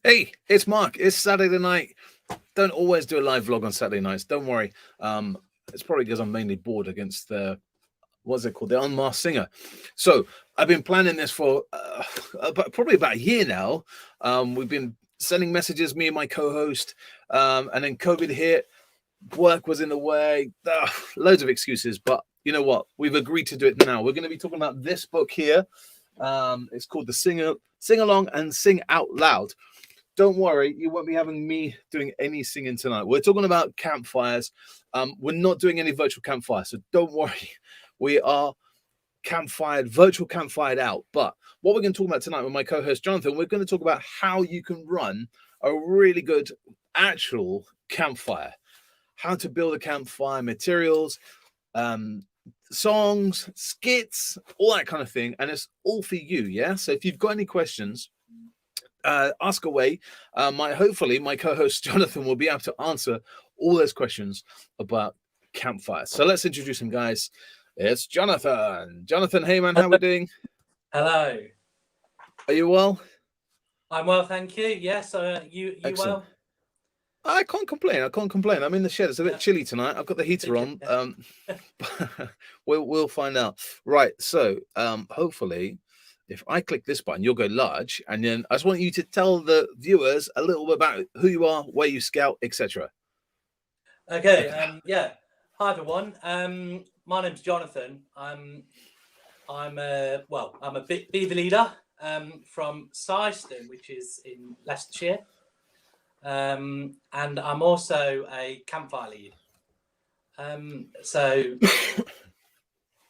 Hey, it's Mark. It's Saturday night. Don't always do a live vlog on Saturday nights. Don't worry. It's probably because I'm mainly bored against the what's it called, the Unmasked Singer. So I've been planning this for probably about a year now. We've been sending messages, me and my co-host, and then COVID hit. Work was in the way. Loads of excuses, but you know what? We've agreed to do it now. We're going to be talking about this book here. It's called the Sing Along and Sing Out Loud. Don't worry, you won't be having me doing any singing tonight. We're talking about campfires. We're not doing any virtual campfire, so don't worry. We are virtual campfired out. But what we're going to talk about tonight with my co-host Jonathan, we're going to talk about how you can run a really good actual campfire, how to build a campfire, materials, songs, skits, all that kind of thing. And it's all for you, yeah? So if you've got any questions, ask away. Hopefully my co-host Jonathan will be able to answer all those questions about campfires. So let's introduce him, guys. It's Jonathan. Jonathan, hey man, how we doing? Hello. Are you well? I'm well, thank you. Yes, you Excellent. well? I can't complain. I'm in the shed. It's a bit chilly tonight. I've got the heater on. We'll find out. Right. So hopefully, if I click this button, you'll go large, and then I just want you to tell the viewers a little bit about who you are, where you scout, etc. Okay. Yeah. Hi everyone. My name's Jonathan. I'm a beaver leader from Syston, which is in Leicestershire, and I'm also a campfire lead. So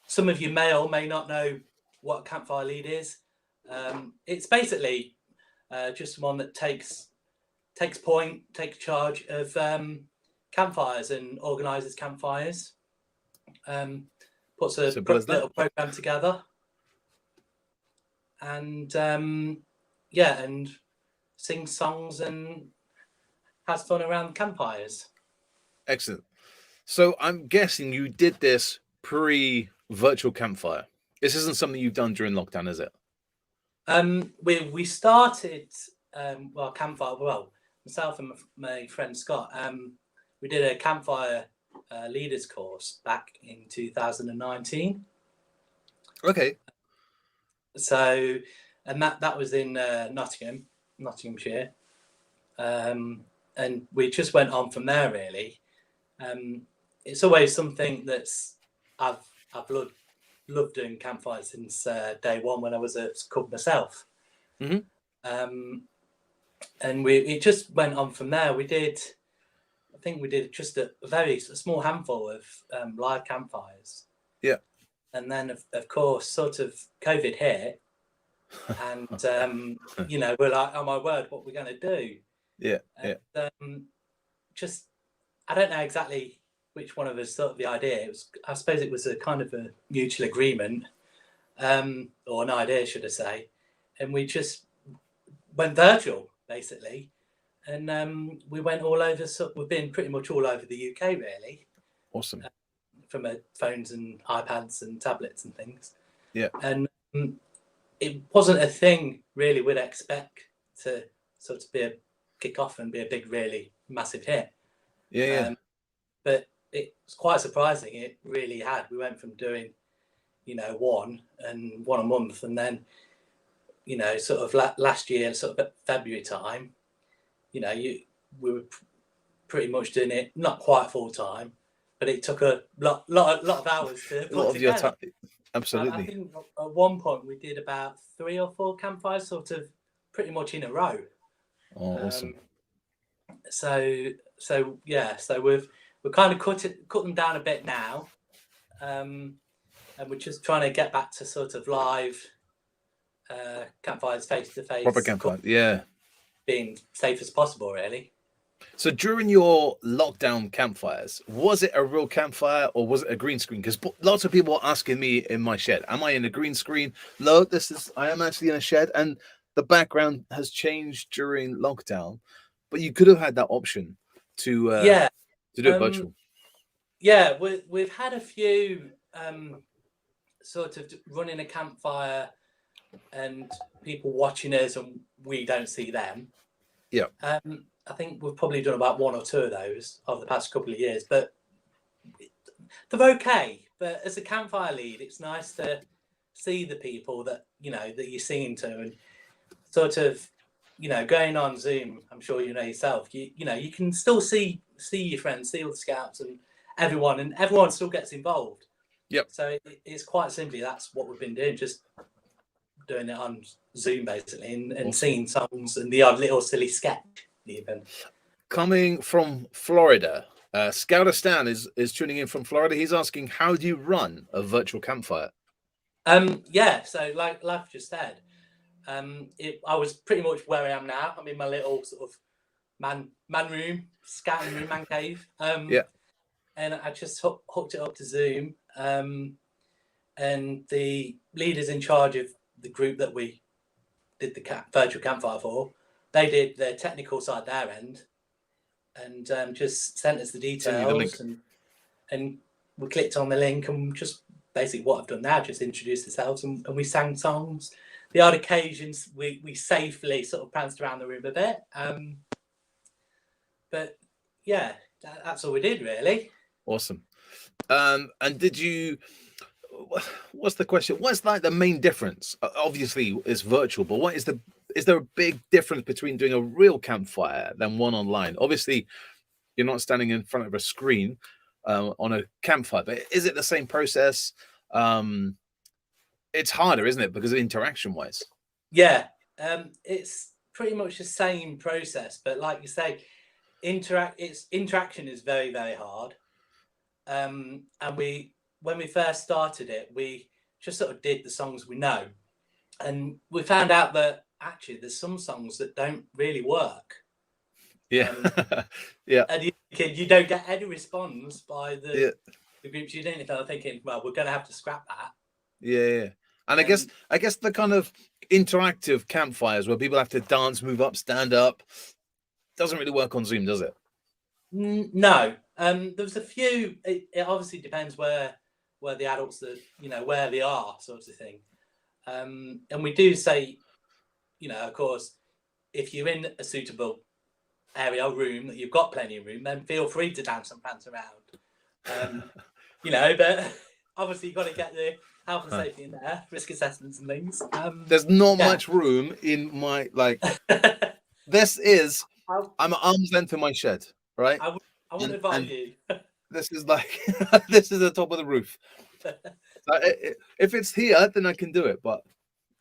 some of you may or may not know what a campfire lead is. It's basically just someone that takes charge of campfires and organises campfires. Puts a little program together, and and sings songs and has fun around campfires. Excellent. So I'm guessing you did this pre-virtual campfire. This isn't something you've done during lockdown, is it? We started campfire. Well, myself and my friend Scott. We did a campfire leaders course back in 2019. Okay. So, and that was in Nottinghamshire, and we just went on from there. Really, it's always something that's I've loved doing campfires since day one when I was a cub myself. Mm-hmm. And it just went on from there. I think we did just a small handful of live campfires. Yeah. And then, of course, sort of COVID hit. And, we're like, oh, my word, what we're going to do? Yeah. And, I don't know exactly which one of us thought of the idea. I suppose it was a kind of a mutual agreement, or an idea, should I say. And we just went virtual, basically. And we went all over. So we've been pretty much all over the UK, really. Awesome. From phones and iPads and tablets and things. Yeah. And it wasn't a thing really we'd expect to sort of be a kick off and be a big, really massive hit. Yeah. But it was quite surprising. It really had. We went from doing, one a month, and then, sort of last year, sort of at February time, we were pretty much doing it not quite full time, but it took a lot of hours to put together. Your time. Absolutely. I think at one point we did about 3 or 4 campfires, sort of pretty much in a row. Oh, awesome. So we've kind of cut them down a bit now, and we're just trying to get back to sort of live campfires, face to face. Proper campfire, yeah. Being safe as possible, really. So during your lockdown campfires, was it a real campfire or was it a green screen? Because lots of people are asking me in my shed, am I in a green screen? No, I am actually in a shed, and the background has changed during lockdown. But you could have had that option to do it virtual. Yeah, we've had a few sort of running a campfire and people watching us, and we don't see them. Yeah. I think we've probably done about 1 or 2 of those over the past couple of years, but they're okay. But as a campfire lead, it's nice to see the people that that you're singing to, and sort of going on Zoom. I'm sure you know yourself. You can still see your friends, see all the scouts and everyone still gets involved. Yep. So it's quite simply that's what we've been doing, just doing it on Zoom basically, and Awesome. singing songs and the odd little silly sketch even. Coming from Florida, Scouter Stan is tuning in from Florida. He's asking, how do you run a virtual campfire? Yeah, so like I've just said, I was pretty much where I am now. I'm in my little sort of man room, scouting room, man cave. Yeah. And I just hooked it up to Zoom. And the leaders in charge of the group that we did the virtual campfire for, they did the technical side their end, and just sent us the details, and we clicked on the link, and just basically what I've done now, just introduced ourselves, and we sang songs. The odd occasions we safely sort of pranced around the room a bit, but yeah, that's all we did really. Awesome. And did you? What's the question? What's like the main difference? Obviously, it's virtual, but is there a big difference between doing a real campfire than one online? Obviously, you're not standing in front of a screen on a campfire, but is it the same process? It's harder, isn't it, because of interaction-wise? Yeah, it's pretty much the same process, but like you say, interaction is very, very hard. And when we first started it, we just sort of did the songs we know, and we found out that actually there's some songs that don't really work. Yeah. Yeah. And you don't get any response by the groups you didn't. I'm thinking, well, we're going to have to scrap that. Yeah. And I guess the kind of interactive campfires where people have to dance, move up, stand up, doesn't really work on Zoom, does it? No. There's a few. It obviously depends where the adults that where they are, sort of thing. And we do say, of course, if you're in a suitable area or room that you've got plenty of room, then feel free to dance and prance around. But obviously you've got to get the health and safety in there, risk assessments and things. There's not much room in my this is I'm an arm's length in my shed, right? I wouldn't advise you. This is this is the top of the roof. If it's here, then I can do it, but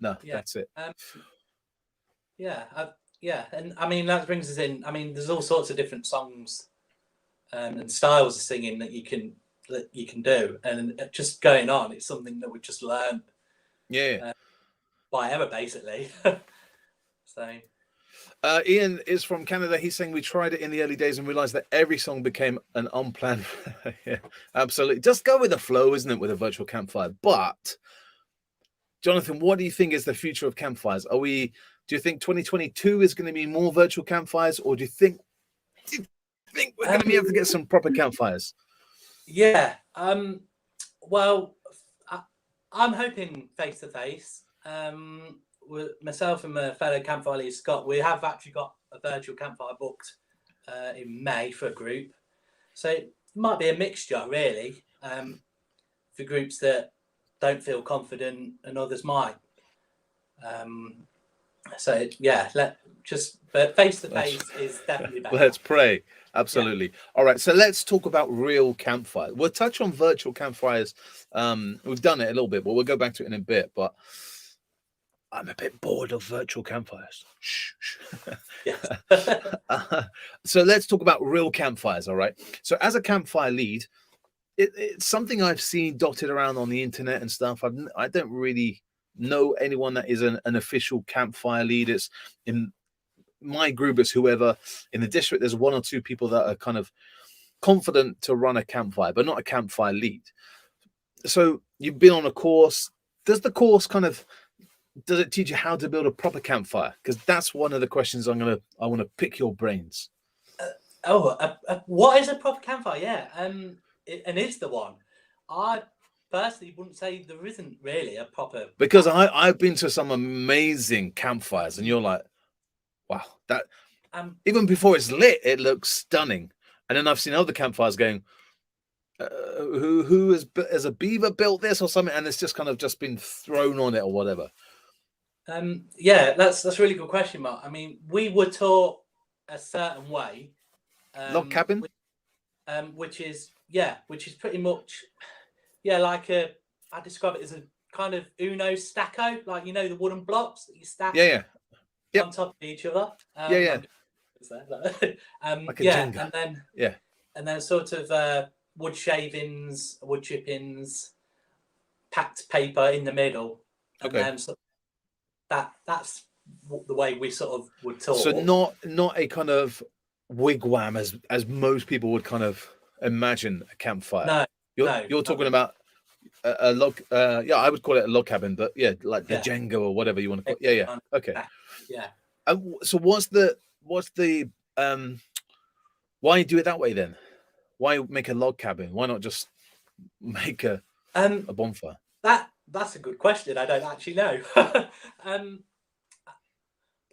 no, that's it. And I mean that brings us in. I mean, there's all sorts of different songs and styles of singing that you can do, and just going on. It's something that we just learned. Yeah. By ever basically. So. Ian is from Canada. He's saying we tried it in the early days and realized that every song became an unplanned. Yeah, absolutely. Just go with the flow, isn't it, with a virtual campfire? But Jonathan, what do you think is the future of campfires? Do you think 2022 is going to be more virtual campfires, or do you think we're going to be able to get some proper campfires? Yeah. Well, I'm hoping face to face. Myself and my fellow campfire lead Scott, we have actually got a virtual campfire booked in May for a group, so it might be a mixture really, for groups that don't feel confident and others might. So yeah, but face to face is definitely better. Let's pray. Absolutely. Yeah. All right, so let's talk about real campfire. We'll touch on virtual campfires. We've done it a little bit, but we'll go back to it in a bit. But I'm a bit bored of virtual campfires. Shh. So let's talk about real campfires, all right? So as a campfire lead, it's something I've seen dotted around on the internet and stuff. I don't really know anyone that is an official campfire lead. It's in my group, it's whoever. In the district, there's 1 or 2 people that are kind of confident to run a campfire, but not a campfire lead. So you've been on a course. Does the course does it teach you how to build a proper campfire? Because that's one of the questions I want to pick your brains. What is a proper campfire? Yeah, and it's the one. I personally wouldn't say there isn't really a proper. Because I've been to some amazing campfires, and you're like, wow, that Even before it's lit, it looks stunning. And then I've seen other campfires going, who has a beaver built this or something, and it's just kind of just been thrown on it or whatever. Yeah, that's a really good question, Mark. I mean, we were taught a certain way. Log cabin? Which is pretty much, like I describe it as a kind of Uno stacco, like, the wooden blocks that you stack Yep. on top of each other. Like a Jenga. And then sort of wood shavings, wood chippings, packed paper in the middle, and then that's the way we sort of were taught. So not a kind of wigwam as most people would kind of imagine a campfire. You're talking about a log. I would call it a log cabin, but like the Jenga or whatever you want to call it. Okay. So what's the why do it that way then? Why make a log cabin? Why not just make a bonfire? That's a good question. I don't actually know.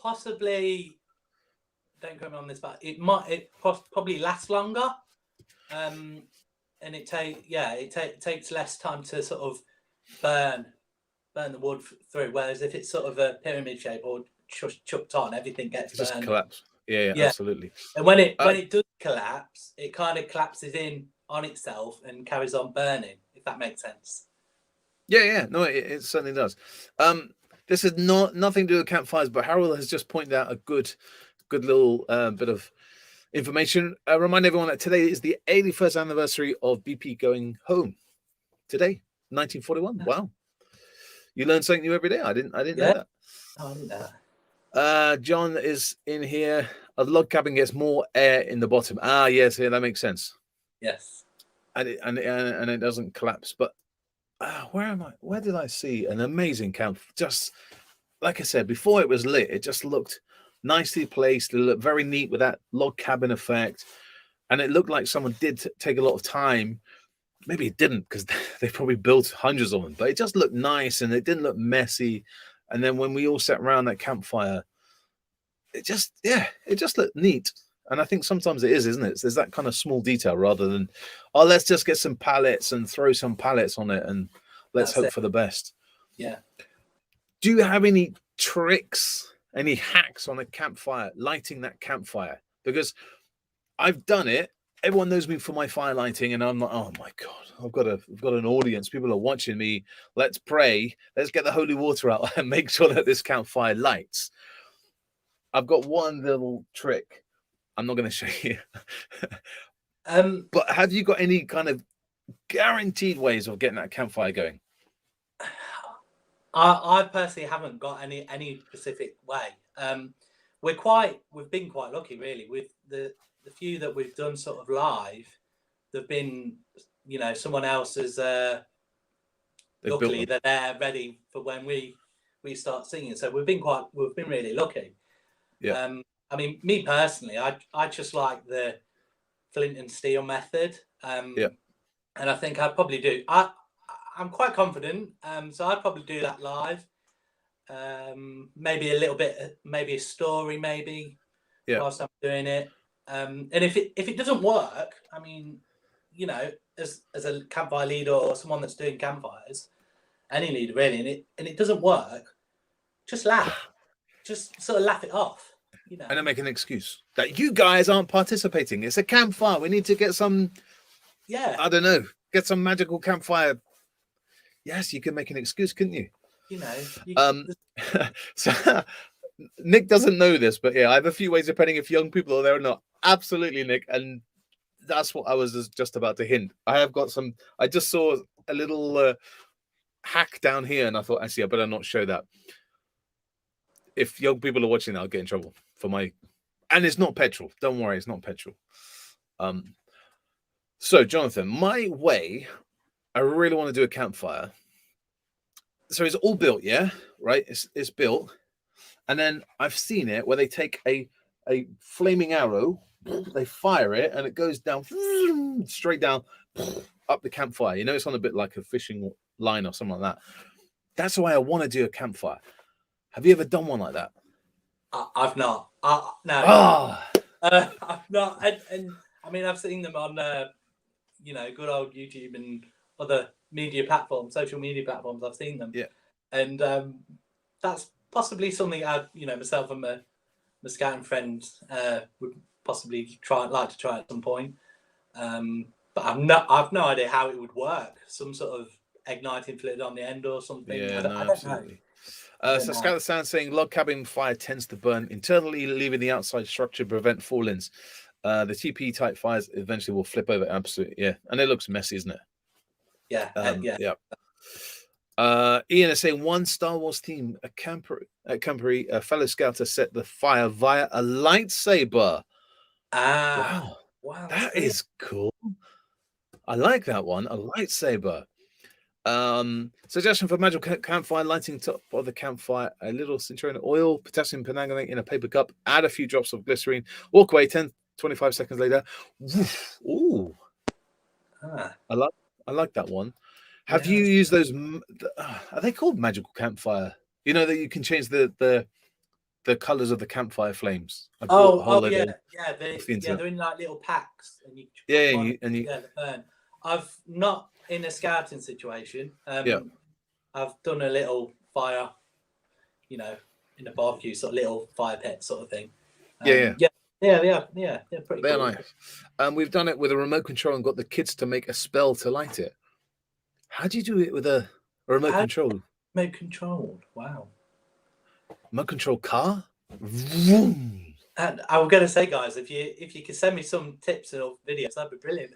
Possibly, don't quote me on this, but it probably lasts longer, and it takes less time to sort of burn the wood through. Whereas if it's sort of a pyramid shape or chucked on, everything gets burned. Just collapse. Yeah, absolutely. And when it does collapse, it kind of collapses in on itself and carries on burning, if that makes sense. Yeah. No, it certainly does. This is nothing to do with campfires, but Harold has just pointed out a good little bit of information. Remind everyone that today is the 81st anniversary of BP going home. Today, 1941. Wow, you learn something new every day. I didn't know that. Oh, I didn't know that. John is in here. A log cabin gets more air in the bottom. Yes, that makes sense. Yes, and it doesn't collapse. But where am I? Where did I see an amazing camp? Just like I said before, it was lit. It just looked nicely placed. It looked very neat with that log cabin effect, and it looked like someone did take a lot of time. Maybe it didn't, because they probably built hundreds of them, but it just looked nice and it didn't look messy. And then when we all sat around that campfire, it just looked neat. And I think sometimes it is, isn't it? There's that kind of small detail rather than, let's just get some pallets and throw some pallets on it and let's hope for the best. Yeah. Do you have any tricks, any hacks on a campfire, lighting that campfire? Because I've done it. Everyone knows me for my fire lighting, and I'm like, oh my God, I've got an audience. People are watching me. Let's pray. Let's get the holy water out and make sure that this campfire lights. I've got one little trick. I'm not going to show you. But have you got any kind of guaranteed ways of getting that campfire going? I personally haven't got any specific way. We've been quite lucky, really, with the few that we've done sort of live. They've been, someone else has luckily they're ready for when we start singing. So we've been really lucky. Yeah. I mean, me personally, I just like the flint and steel method. And I think I'd probably do. I'm quite confident. So I'd probably do that live. Maybe a little bit, maybe a story, whilst I'm doing it. And if it doesn't work, I mean, as a campfire leader or someone that's doing campfires, any leader really, and it doesn't work, just laugh, just sort of laugh it off. And then make an excuse that you guys aren't participating. It's a campfire. We need to get some, I don't know, get some magical campfire. Yes, you can make an excuse, couldn't you? So Nick doesn't know this, but I have a few ways depending if young people are there or not. Absolutely, Nick. And that's what I was just about to hint. I just saw a little hack down here, and I thought, actually, I better not show that. If young people are watching that, I'll get in trouble for and it's not petrol. Don't worry, it's not petrol. So Jonathan, my way, I really want to do a campfire. So it's all built, right? It's built. And then I've seen it where they take a flaming arrow, they fire it, and it goes down, straight down, up the campfire. It's on a bit like a fishing line or something like that. That's the way I want to do a campfire. Have you ever done one like that? I've not. No, Ah, I've not. And I mean, I've seen them on, good old YouTube and other media platforms, social media platforms. I've seen them, yeah. and that's possibly something myself and my scouting friends would possibly like to try at some point. But I've no idea how it would work. Some sort of igniting fluid on the end or something. Yeah, I no, don't know. absolutely. I don't So know. Scout the Sound saying log cabin fire tends to burn internally, leaving the outside structure to prevent fall-ins. The TP type fires eventually will flip over. Absolutely, yeah. And it looks messy, isn't it? Yeah, yeah. Yeah. Ian is saying one Star Wars theme, a campery, a fellow scouter set the fire via a lightsaber. Ah, Wow, wow, that's that brilliant. is cool. I like that one. A lightsaber. Suggestion for magical campfire: lighting top of the campfire, a little citron oil, potassium permanganate in a paper cup, add a few drops of glycerine, walk away 10-25 seconds later. Woof. Ooh, Ah, I like that one. Have yeah. you used those? Are they called magical campfire? You know that you can change the colors of the campfire flames. I bought a whole Oh, load yeah, of yeah. off the internet. They're in like little packs, and you put Yeah, them on. and you Yeah, the burn. I've not in a scouting situation. yeah, I've done a little fire, in a barbecue sort of little fire pit sort of thing. yeah. Yeah, they're pretty They're cool. nice. We've done it with a remote control and got the kids to make a spell to light it. How do you do it with a remote How control? remote controlled? Wow. Remote control car? Vroom. And I was going to say, guys, if you could send me some tips or videos, that'd be brilliant.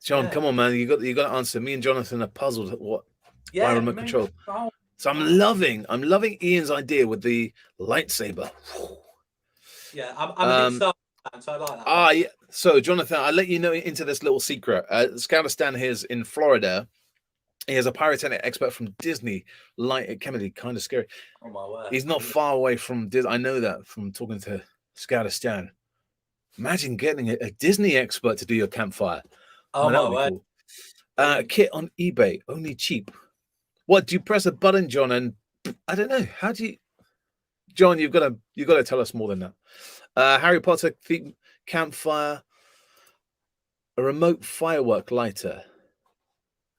John, Yeah, come on, man! You got to answer. Me and Jonathan are puzzled at what by yeah, remote remote control. control. So Wow. I'm loving Ian's idea with the lightsaber. Yeah, I'm a big Star Wars fan, so I like that one. Yeah. So Jonathan, I'll let you know into this little secret. Scouter Stan here is in Florida. He has a pyrotechnic expert from Disney. It can be kind of scary. Oh my word. He's not far away from Disney. I know that from talking to Scouter Stan. Imagine getting a Disney expert to do your campfire. Oh Man, that my would be word. cool. Kit on eBay, only cheap. What do you press a button, John? And I don't know. How do you, John? You've got to tell us more than that. Harry Potter theme campfire, a remote firework lighter.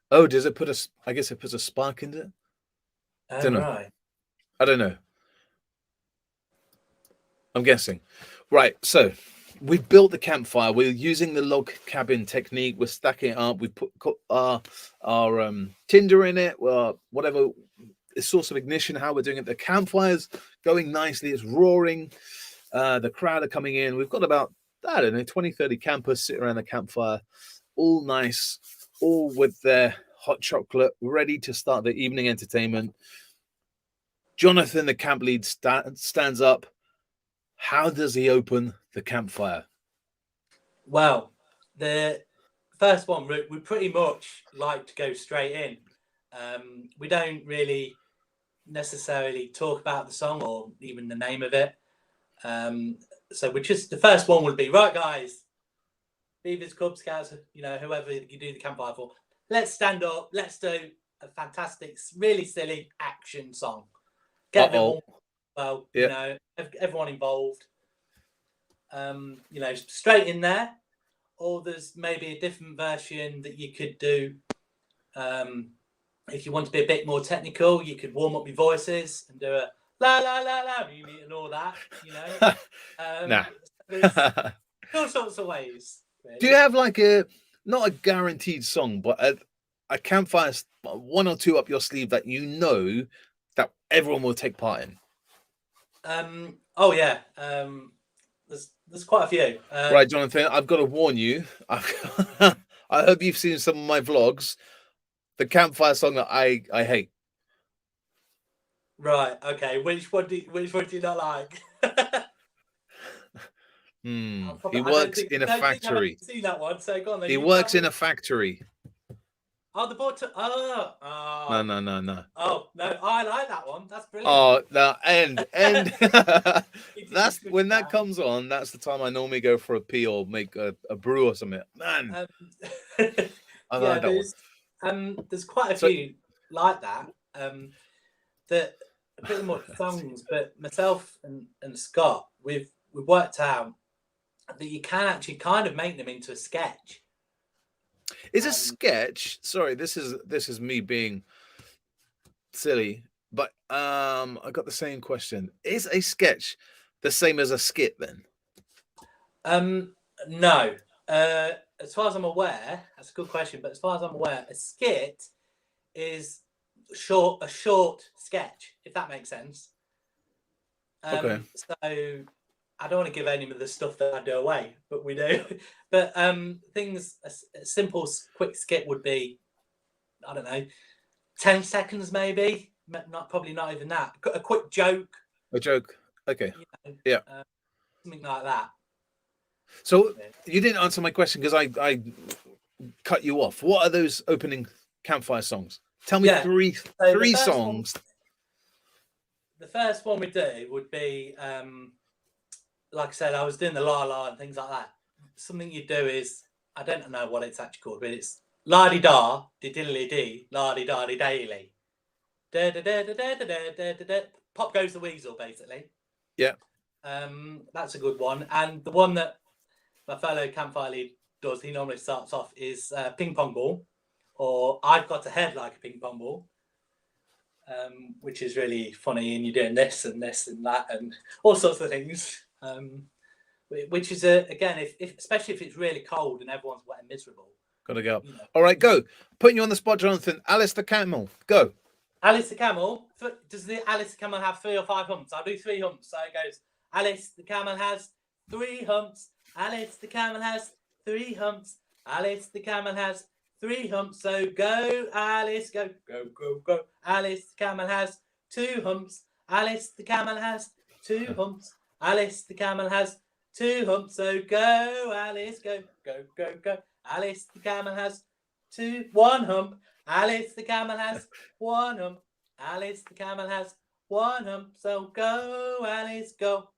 Oh, does it put a? I guess it puts a spark into it. Oh Don't know. right. I don't know. I'm guessing. Right. So we've built the campfire. We're using the log cabin technique. We're stacking it up. We put our tinder in it. Well, whatever the source of ignition, how we're doing it. The campfire's going nicely. It's roaring. The crowd are coming in. We've got about, I don't know, 20, 30 campers sitting around the campfire, all nice, all with their hot chocolate, ready to start the evening entertainment. Jonathan, the camp lead, stands up. How does he open the campfire? Well, the first one we pretty much like to go straight in. We don't really necessarily talk about the song or even the name of it. So the first one would be, right, guys, Beavers, Cub Scouts, whoever you do the campfire for, let's stand up. Let's do a fantastic, really silly action song. Get everyone, everyone involved. Straight in there. Or there's maybe a different version that you could do. If you want to be a bit more technical, you could warm up your voices and do a la la la la and all that. Nah. There's all sorts of ways. Really. Do you have like not a guaranteed song, but a campfire, one or two up your sleeve that you know that everyone will take part in? Oh yeah. There's quite a few. Right, Jonathan, I've got to warn you. I hope you've seen some of my vlogs. The campfire song that I hate. Right. Okay. Which one do you not like? He works in a factory. See that one? So go on. Then He works in a factory. Oh, the bottom. Oh. No. Oh no, I like that one. That's brilliant. Oh no, and that's when that comes on. That's the time I normally go for a pee or make a brew or something. Man, I like that one. There's quite a few like that. That pretty much songs, but myself and Scott, we've worked out that you can actually kind of make them into a sketch. Is a sketch? Sorry, this is me being silly, but I got the same question. Is a sketch the same as a skit then? No. As far as I'm aware, that's a good question. But as far as I'm aware, a skit is a short sketch, if that makes sense. Okay. So I don't want to give any of the stuff that I do away, but we do. But things, a simple, quick skit would be, I don't know, 10 seconds maybe. Probably not even that. A quick joke. A joke. Okay. You know, yeah. Something like that. So you didn't answer my question because I cut you off. What are those opening campfire songs? Tell me three songs. The first one we do would be, like I said, I was doing the la la and things like that. Something you do is, I don't know what it's actually called, but it's la di da, di diddly dee, la di da di daily. Da da da da da da da da da. Pop goes the weasel, basically. Yeah. That's a good one. And the one that my fellow campfire lead does, he normally starts off, is ping pong ball, or I've got a head like a ping pong ball, which is really funny. And you're doing this and this and that and all sorts of things. Which is again, if especially if it's really cold and everyone's wet and miserable. Gotta go. You know. All right, go. Putting you on the spot, Jonathan. Alice the camel. Go. Alice the camel. Does the Alice the camel have 3 or 5 humps? I'll do 3 humps. So it goes. Alice the camel has 3 humps. Alice the camel has 3 humps. Alice the camel has 3 humps. So go, Alice, go, go, go, go. Alice the camel has 2 humps. Alice the camel has 2 humps. Alice the camel has 2 humps. So go, Alice, go, go, go, go. Alice the camel has 1 hump. Alice the camel has 1 hump. Alice the camel has 1 hump. So go, Alice, go.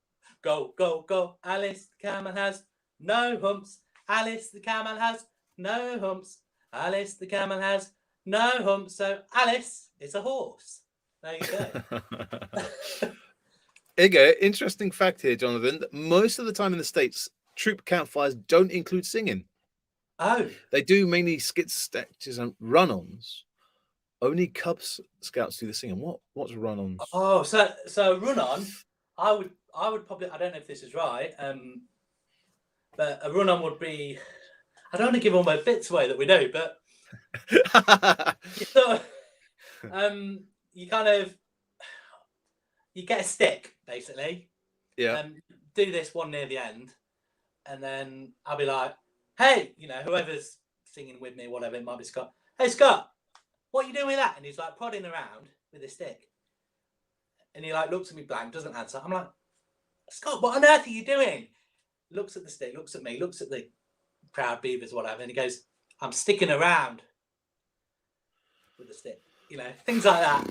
Go, go, go. Alice the camel has no humps. Alice the camel has no humps. Alice the camel has no humps. So Alice is a horse. There you go. There you go. Interesting fact here, Jonathan. Most of the time in the States, troop campfires don't include singing. Oh. They do mainly skits, sketches, and run-ons. Only Cub Scouts do the singing. What's run-ons? Oh, so run-on, I would probably, I don't know if this is right, but a run-on would be, I don't want to give all my bits away that we do, but you get a stick, basically. Yeah. Do this one near the end, and then I'll be like, hey, whoever's singing with me, whatever, it might be Scott. Hey, Scott, what are you doing with that? And he's like prodding around with a stick. And he like looks at me blank, doesn't answer. I'm like, Scott, what on earth are you doing? Looks at the stick, looks at me, looks at the crowd, beavers, whatever, and he goes, I'm sticking around with the stick. Things like that.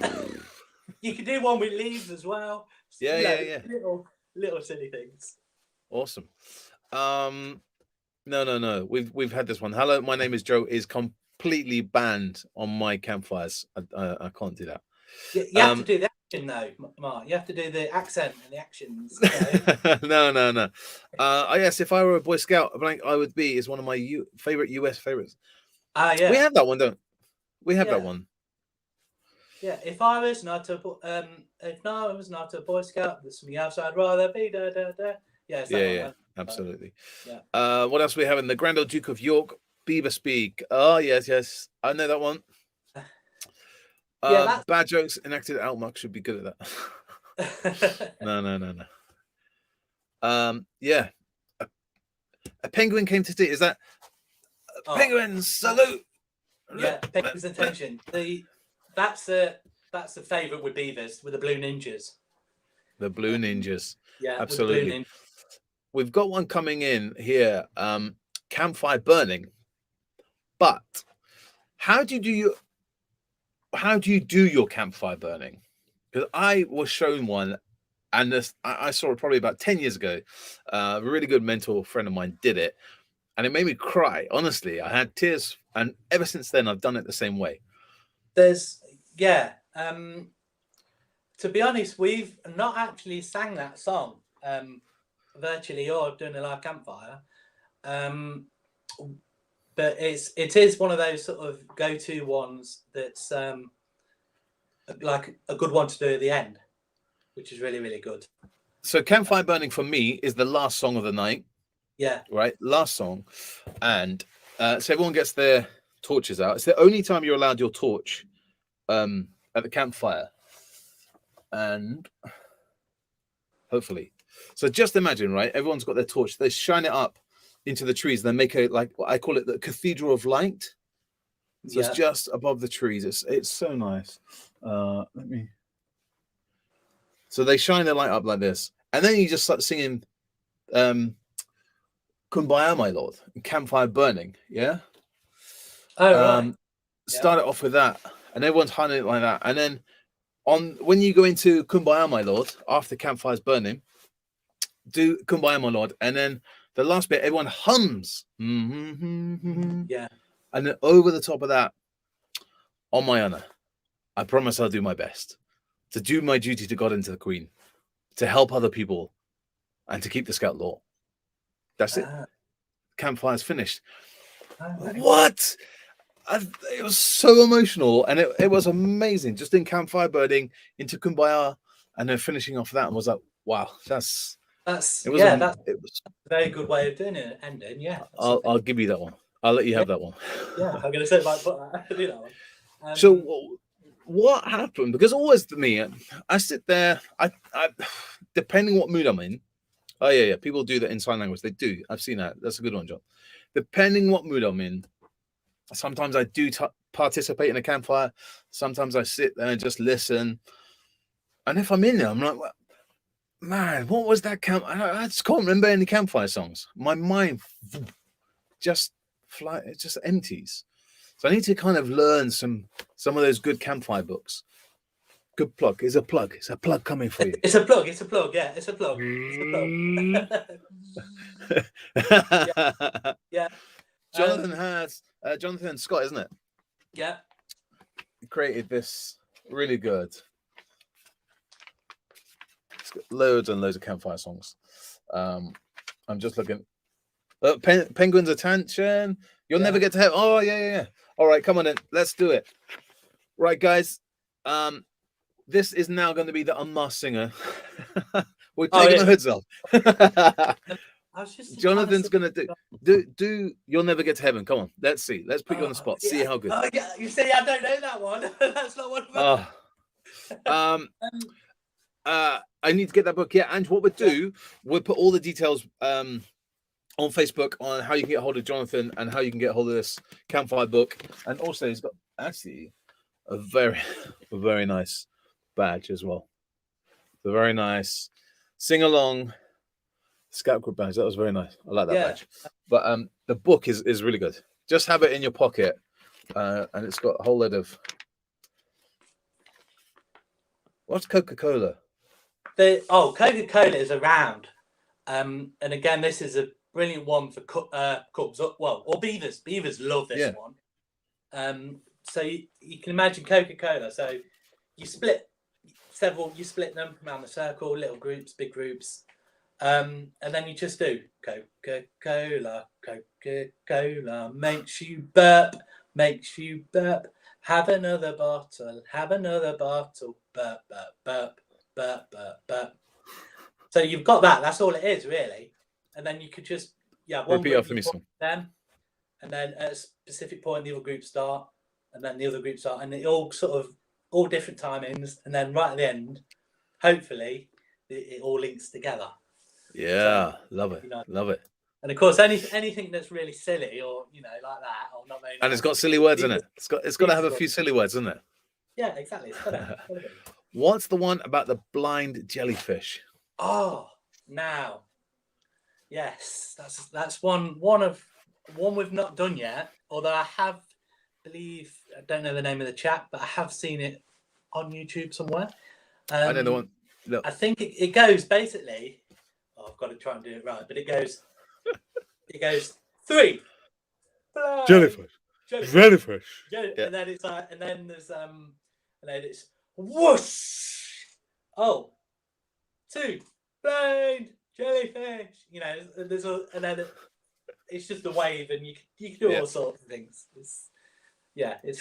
You can do one with leaves as well. Yeah. Little silly things. Awesome. No. We've had this one. Hello, my name is Joe is completely banned on my campfires. I can't do that. You have to do the action though, Mark. You have to do the accent and the actions. No. Yes, if I were a Boy Scout, I would be is one of my favorite US favorites. Yeah. We have that one, don't we? Have that one. Yeah, if I was not a Boy Scout, there's something else I'd rather be. Da, da, da. Yeah, yeah, absolutely. Yeah. What else we have in the Grand Old Duke of York? Beaver Speak. Oh yes, I know that one. Bad jokes enacted at Outmark should be good at that. No. Yeah. A penguin came to tea. Is that penguins salute? Yeah, penguins attention. That's a favourite with beavers, with the blue ninjas. The blue ninjas. Yeah, absolutely. We've got one coming in here. Campfire burning. But how do you do your campfire burning? Because I was shown one, and I saw it probably about 10 years ago. A really good mentor friend of mine did it, and it made me cry. Honestly, I had tears, and ever since then, I've done it the same way. to be honest, we've not actually sang that song virtually or doing a live campfire. But it is one of those sort of go-to ones that's like a good one to do at the end, which is really, really good. So Campfire Burning for me is the last song of the night. Yeah. Right? Last song. And so everyone gets their torches out. It's the only time you're allowed your torch at the campfire. And hopefully. So just imagine, right? Everyone's got their torch. They shine it up into the trees. They make a, like, I call it the Cathedral of Light. So it's just above the trees. It's so nice. Let me. So they shine their light up like this, and then you just start singing, "Kumbaya, my lord," and "Campfire Burning." Yeah. Oh right. Start it off with that, and everyone's humming it like that, and then when you go into "Kumbaya, my lord," after campfire's burning, do "Kumbaya, my lord," and then the last bit, everyone hums. Yeah. And then over the top of that, on my honor, I promise I'll do my best to do my duty to God and to the Queen, to help other people, and to keep the Scout law. That's it. Campfire's finished. What? It was so emotional, and it was amazing. Just in Campfire Burning, into Kumbaya, and then finishing off that, and was like, wow, that's a very good way of doing it. Ending, yeah. I'll give you that one. I'll let you have that one. Yeah, I'm gonna say like do that one. So what happened? Because always to me, I sit there. I depending what mood I'm in. Oh yeah. People do that in sign language. They do. I've seen that. That's a good one, John. Depending what mood I'm in, sometimes I do participate in a campfire. Sometimes I sit there and just listen. And if I'm in there, I'm like, well, man, what was that camp? I just can't remember any campfire songs. My mind just it just empties. So I need to kind of learn some of those good campfire books. Good plug. It's a plug. It's a plug coming for you. It's a plug. It's a plug. Yeah, it's a plug. Yeah. Jonathan Scott, isn't it? Yeah. He created this really good. It's got loads and loads of campfire songs. I'm just looking. Penguin's Attention. You'll never get to heaven. Oh yeah. All right, come on then. Let's do it. Right, guys. This is now going to be the unmasked singer. We're taking the hoods off. Jonathan's going to do. You'll never get to heaven. Come on. Let's see. Let's put you on the spot. See how good. Oh, yeah. You see, I don't know that one. That's not one of I need to get that book. Yeah, and what we'll do, we'll put all the details on Facebook on how you can get hold of Jonathan and how you can get hold of this campfire book. And also, he's got actually a very nice badge as well. The very nice sing along Scout Group badge. That was very nice. I like that badge. But the book is really good. Just have it in your pocket, and it's got a whole load of. What's Coca-Cola? Coca-Cola is around, and again, this is a brilliant one for cubs. Or beavers. Beavers love this one. So you can imagine Coca-Cola. So you split them around the circle, little groups, big groups, and then you just do Coca-Cola. Coca-Cola makes you burp. Have another bottle. Burp, burp, burp, burp, burp, burp. So you've got that. That's all it is, really. And then you could just repeat after me, them, and then at a specific point the other group start, and then the other group start, and it all sort of all different timings, and then right at the end, hopefully, it all links together. Yeah, love it, love it. And of course, anything that's really silly or like that, or not very nice. And it's got silly words in it. It's got to have a few silly words, isn't it? Yeah, exactly. It's gotta be. What's the one about the blind jellyfish? Oh, now, yes, that's one we've not done yet. Although I don't know the name of the chap, but I have seen it on YouTube somewhere. I know the one. Look. I think it goes basically. I've got to try and do it right, but it goes. It goes 3. Jellyfish. Yeah. And then it's and then there's and then it's whoosh. oh, 2 blind jellyfish. You know, there's and then it's just a wave, and you can do all sorts of things. It's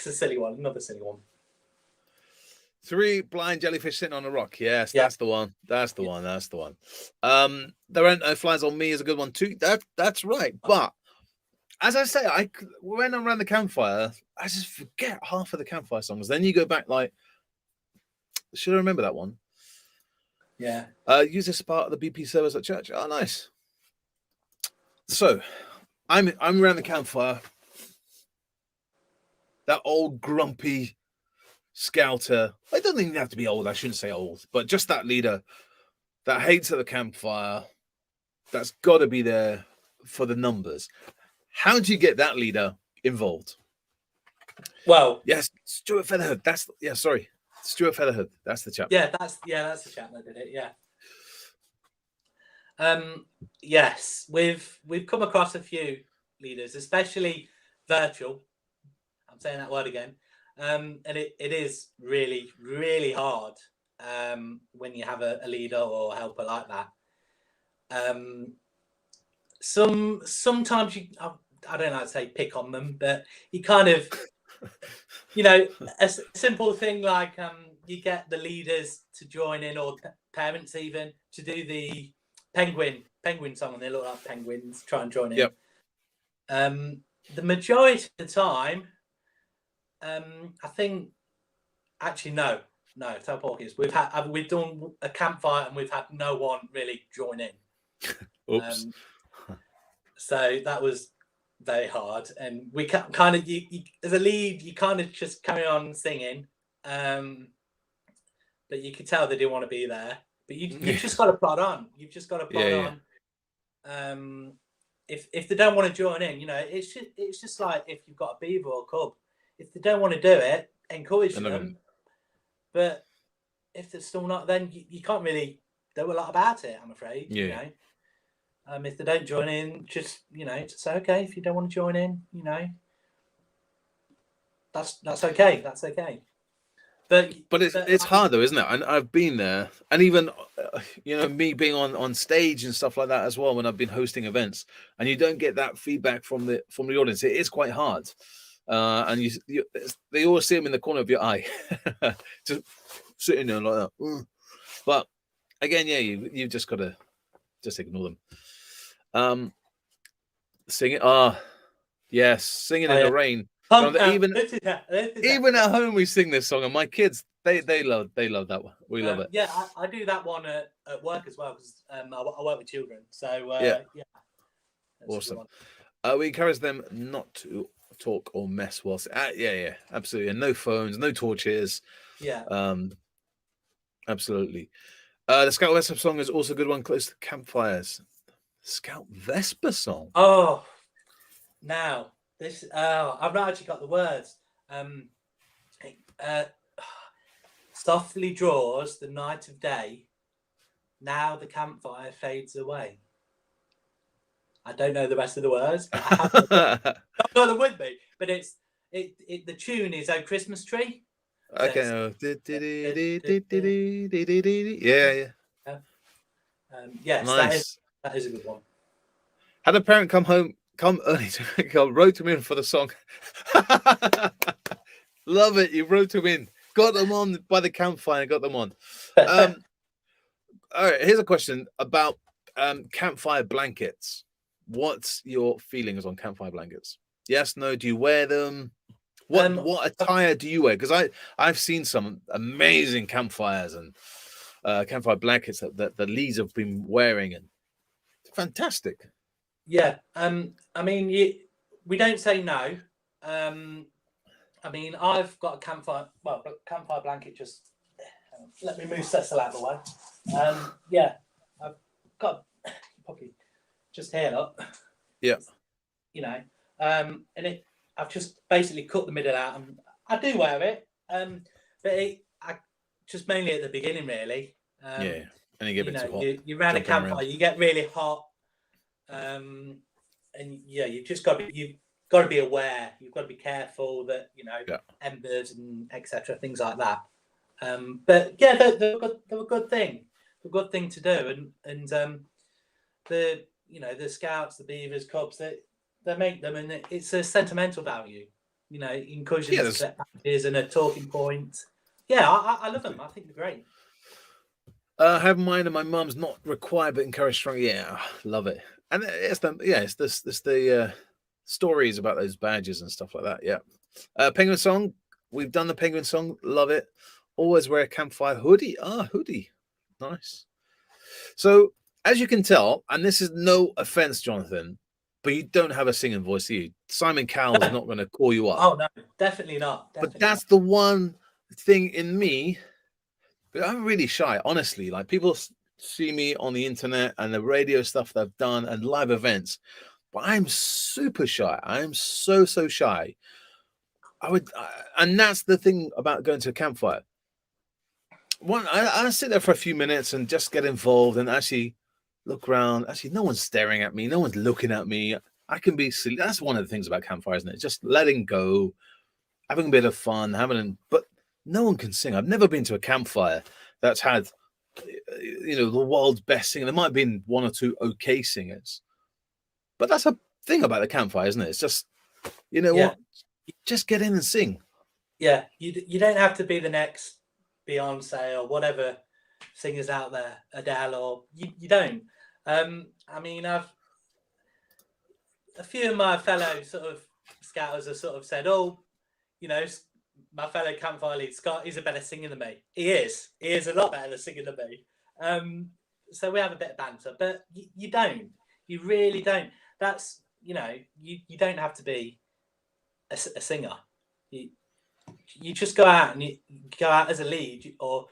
a silly one, another silly one. 3 blind jellyfish sitting on a rock. Yes, Yeah. that's the one. That's the one. That's the one. There ain't no flies on me is a good one too. That's right. But as I say, when I'm around the campfire, I just forget half of the campfire songs. Then you go back like, should I remember that one? Yeah. Use this part of the BP service at church. Oh, nice. So, I'm around the campfire. That old grumpy scouter. It doesn't even have to be old. I shouldn't say old, but just that leader that hates at the campfire. That's got to be there for the numbers. How do you get that leader involved? Well, yes, Stuart Featherhood. Stuart Featherhood. That's the chap. Yeah, that's the chap that did it. Yeah. Yes, we've come across a few leaders, especially virtual. I'm saying that word again. And it is really, really hard when you have a leader or helper like that. Sometimes I don't know how to say pick on them, but you kind of, you know, a simple thing like you get the leaders to join in, or parents even, to do the penguin song, and they look like penguins, try and join in. Yep. The majority of the time, I think, actually no, tell Porky's. We've done a campfire and we've had no one really join in. Oops. So that was very hard, and we kind of, you as a lead, you kind of just carry on singing, but you could tell they didn't want to be there. But you've just got to plod on. You've just got to plod on. If they don't want to join in, you know, it's just like if you've got a beaver or a cub. If they don't want to do it, encourage them. But if they're still not, then you can't really do a lot about it, I'm afraid. Yeah. You know. If they don't join in, just, you know, just say, okay, if you don't want to join in, you know, that's okay. That's okay. But it's hard though, isn't it? And I've been there, and even you know, me being on stage and stuff like that as well when I've been hosting events, and you don't get that feedback from the audience. It is quite hard, and they always see them in the corner of your eye, just sitting there like that. But again, yeah, you've just got to just ignore them. Singing, yes, singing in the rain. Even at home, we sing this song, and my kids they love that one. We love it. Yeah, I do that one at work as well, because I work with children. So yeah, awesome. We encourage them not to talk or mess whilst. Yeah, absolutely, and no phones, no torches. Yeah. Absolutely. The Scout Vesper song is also a good one, close to campfires. Scout Vesper song. Oh, now this. I've not actually got the words. Softly draws the night of day. Now the campfire fades away. I don't know the rest of the words. But I have not got them with me. But the tune is "Oh Christmas Tree." Okay. Yeah. Yes, nice. That is a good one. Had a parent come early to wrote him in for the song. Love it. You wrote him in. Got them on by the campfire. Got them on. All right. Here's a question about campfire blankets. What's your feelings on campfire blankets? Yes, no. Do you wear them? What attire do you wear? Because I've seen some amazing campfires and campfire blankets that the leads have been wearing, and it's fantastic. Yeah. I mean, we don't say no. I mean, I've got a campfire blanket. Just let me move Cecil out of the way. Yeah, I've got probably just here, look. Yeah. You know, and I've just basically cut the middle out, and I do wear it. But I just mainly at the beginning, really. Yeah, and you get a bit too hot. You ran a campfire, you get really hot, and yeah, you've got to be aware. You've got to be careful that embers and etc. things like that. But yeah, they're a good thing, a good thing to do, and the the Scouts, the Beavers, Cubs, they make them, and it's a sentimental value. Encouraging Yeah, them to set badges and a talking point. Yeah, I love them. I think they're great. Have mine, and my mum's not required but encouraged strongly. Yeah, love it. And it's the stories about those badges and stuff like that. Yeah. Penguin song. We've done the penguin song. Love it. Always wear a campfire hoodie. Hoodie. Nice. So as you can tell, and this is no offense, Jonathan, but you don't have a singing voice, do you? Simon Cowell's not going to call you up. Oh no, definitely not. But that's the one thing in me. But I'm really shy, honestly. Like, people see me on the internet and the radio stuff that I've done and live events, but I'm super shy. I'm so shy. And that's the thing about going to a campfire. I sit there for a few minutes and just get involved and actually look around. Actually, no one's staring at me. No one's looking at me. I can be silly. That's one of the things about campfire, isn't it? Just letting go, having a bit of fun, but no one can sing. I've never been to a campfire that's had, the world's best singer. There might have been one or two okay singers, but that's a thing about the campfire, isn't it? It's just, what? Just get in and sing. Yeah, you don't have to be the next Beyonce or whatever singers out there, Adele, or you don't. I mean, a few of my fellow sort of scouters have sort of said, "Oh, my fellow campfire lead, Scott, he's a better singer than me." He is a lot better at singing than me. So we have a bit of banter, but you don't. You really don't. That's, you don't have to be a singer. You just go out and you go out as a lead or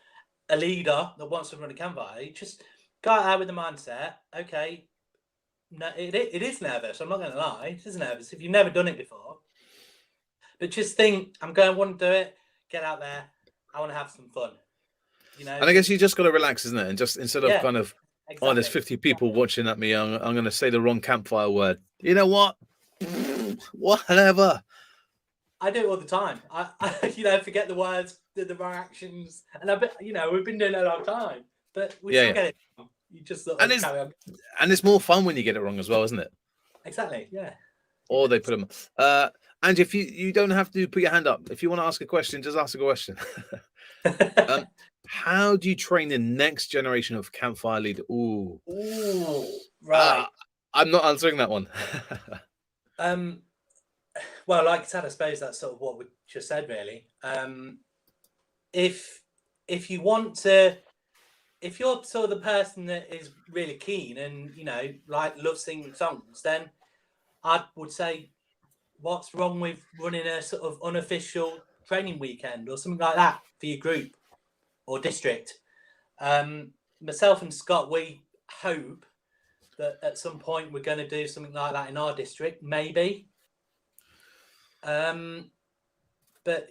a leader that wants to run a campfire. You just go out with the mindset, okay, no, it is nervous. I'm not going to lie. It is nervous if you've never done it before. But just think, want to do it, get out there, I want to have some fun. And I guess you just got to relax, isn't it? And just instead of kind of, exactly. There's 50 people watching at me, I'm going to say the wrong campfire word. You know what? Whatever. I do it all the time. I forget the words, the wrong actions. And we've been doing it a long time. But we still get it wrong. You just sort of carry on. And it's more fun when you get it wrong as well, isn't it? Exactly, yeah. Or they put them. And if you don't have to put your hand up. If you want to ask a question, just ask a question. How do you train the next generation of campfire leader? Ooh, right. I'm not answering that one. Well, like I said, I suppose that's sort of what we just said, really. If you want to, if you're sort of the person that is really keen and loves singing songs, then I would say, what's wrong with running a sort of unofficial training weekend or something like that for your group or district? Myself and Scott, we hope that at some point we're going to do something like that in our district, maybe. But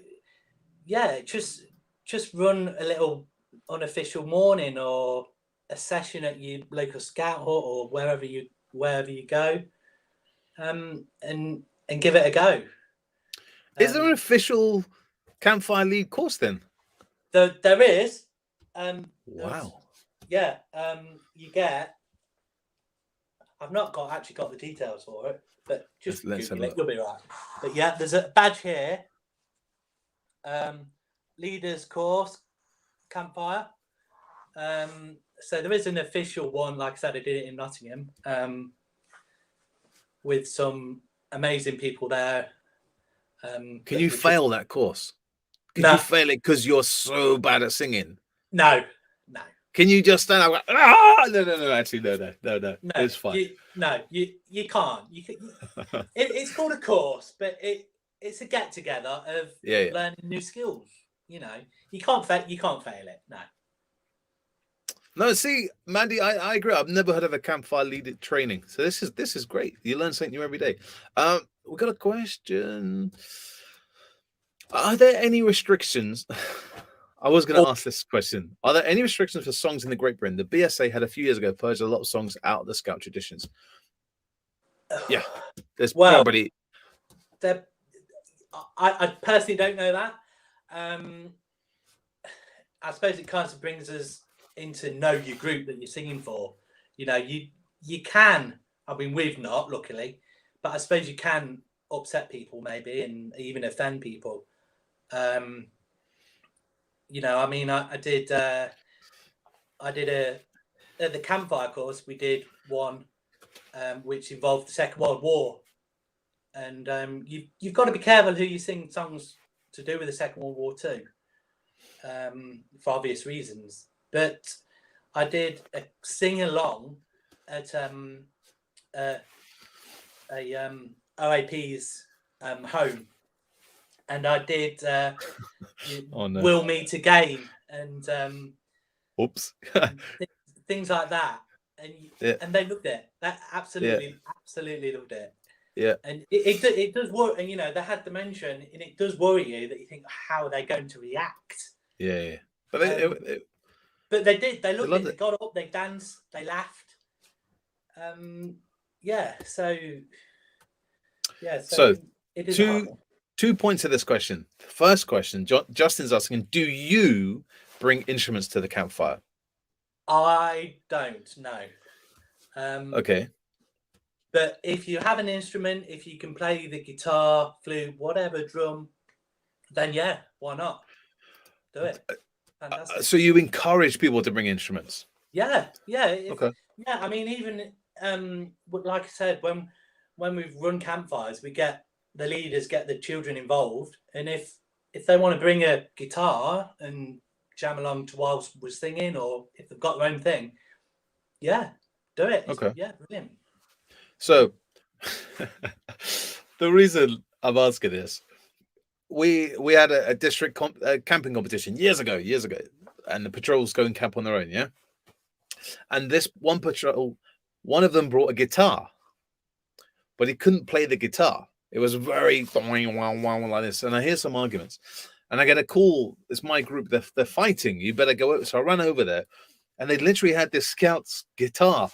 yeah, just run a little unofficial morning or a session at your local scout hut or wherever you go, and give it a go. Is there an official campfire lead course then? There is. Wow. Yeah. You get. I've not actually got the details for it, but just let's Google it, you'll be right. But yeah, there's a badge here. Leaders course, campfire. So there is an official one. Like I said, I did it in Nottingham, with some amazing people there. Can you fail that course? Can you fail it because you're so bad at singing? No. Can you just stand up? No. Actually, no. It's fine. You can't. It's called a course, but it's a get together of learning new skills. You can't fail it. No, see, Mandy, I agree. I've never heard of a campfire lead training, so this is great. You learn something new every day. We've got a question. Are there any restrictions? I was going to ask this question. Are there any restrictions for songs in the Great Britain? The BSA had a few years ago purged a lot of songs out of the Scout traditions. Yeah, there's probably. I personally don't know that. I suppose it kind of brings us into know your group that you're singing for. You know, you can. I mean, we've not, luckily, but I suppose you can upset people maybe and even offend people. You know, I mean, I did at the campfire course. We did one which involved the Second World War, and you've got to be careful who you sing songs to do with the Second World War too, for obvious reasons. But I did a sing along at OAP's home, and I did Oh, no. We'll Meet Again and Oops. things like that, and Yeah. and they loved it. That absolutely loved it. Yeah. And it does worry, and you know they had the mention, and it does worry you that you think, how are they going to react? Yeah. But but they did. They loved it. loved They it. got up. They danced. They laughed. Yeah. So yeah. So it is hard. 2 points to this question. First question, Justin's asking, do you bring instruments to the campfire? I don't know. Okay. But if you have an instrument, if you can play the guitar, flute, whatever, drum, then yeah, why not? Do it. Fantastic. So you encourage people to bring instruments? Yeah. Okay. Yeah, I mean, even like I said, when we've run campfires, we get the leaders get the children involved, and if they want to bring a guitar and jam along to whilst we're singing, or if they've got their own thing, yeah, do it. Okay. Yeah, brilliant. So the reason I'm asking this, we had a district camping competition years ago, and the patrols go and camp on their own, yeah. And this one patrol, one of them brought a guitar, but he couldn't play the guitar. It was very like this, and I hear some arguments, and I get a call. It's my group. They're fighting. You better go over. So I run over there, and they literally had this scout's guitar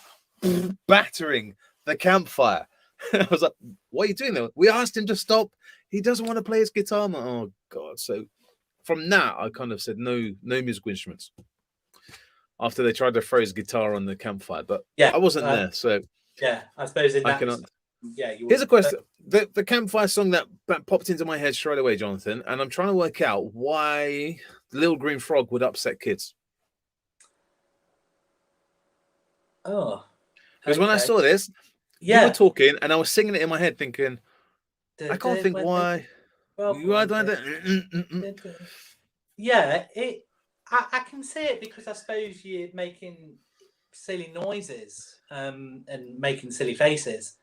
battering the campfire. I was like, "What are you doing there?" We asked him to stop. He doesn't want to play his guitar. I'm like, oh God! So from that, I kind of said no musical instruments. After they tried to throw his guitar on the campfire, but yeah, I wasn't there, so yeah, I suppose in I that. cannot. Yeah, here's a question. The campfire song that popped into my head straight away, Jonathan, and I'm trying to work out why the Little Green Frog would upset kids. Oh, because when I saw this, you were talking, and I was singing it in my head, thinking, I can't think why. Yeah, I can see it because I suppose you're making silly noises and making silly faces.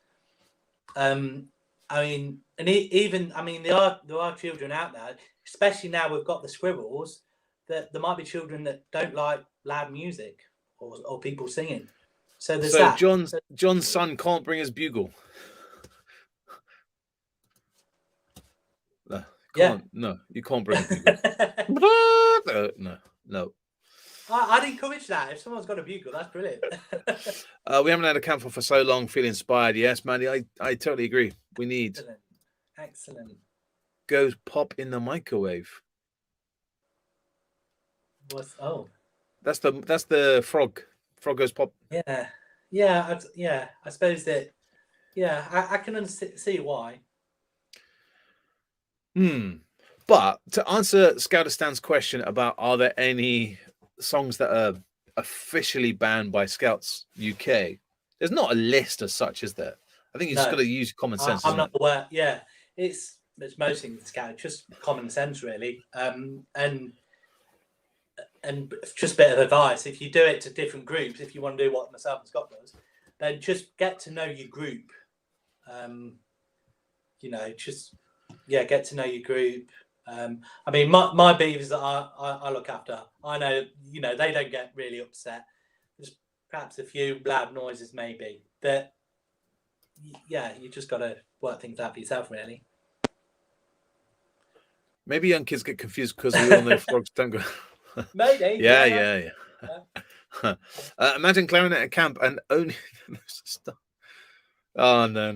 I mean, and even I mean, there are children out there, especially now we've got the squirrels, that there might be children that don't like loud music or people singing. So there's that. John's son can't bring his bugle. No, you can't bring a bugle. No. I'd encourage that. If someone's got a bugle, that's brilliant. We haven't had a campfire for so long. Feel inspired. Yes, Mandy, I totally agree. We need. Excellent. Goes pop in the microwave. That's the frog. Frog goes pop. Yeah. I suppose that. Yeah, I can see why. But to answer Scoutistan's question about are there any songs that are officially banned by Scouts UK, there's not a list as such, is there? I think you just got to use common sense. I'm not aware. Yeah, it's mostly the Scout, just common sense, really. And just a bit of advice: if you do it to different groups, if you want to do what myself and Scott does, then just get to know your group. Get to know your group. I mean, my beavers that I look after, I know, they don't get really upset. There's perhaps a few loud noises maybe, but yeah, you just got to work things out for yourself, really. Maybe young kids get confused because we all know frogs don't go. Maybe. Yeah. Imagine clarinet at camp and only stuff. Oh no.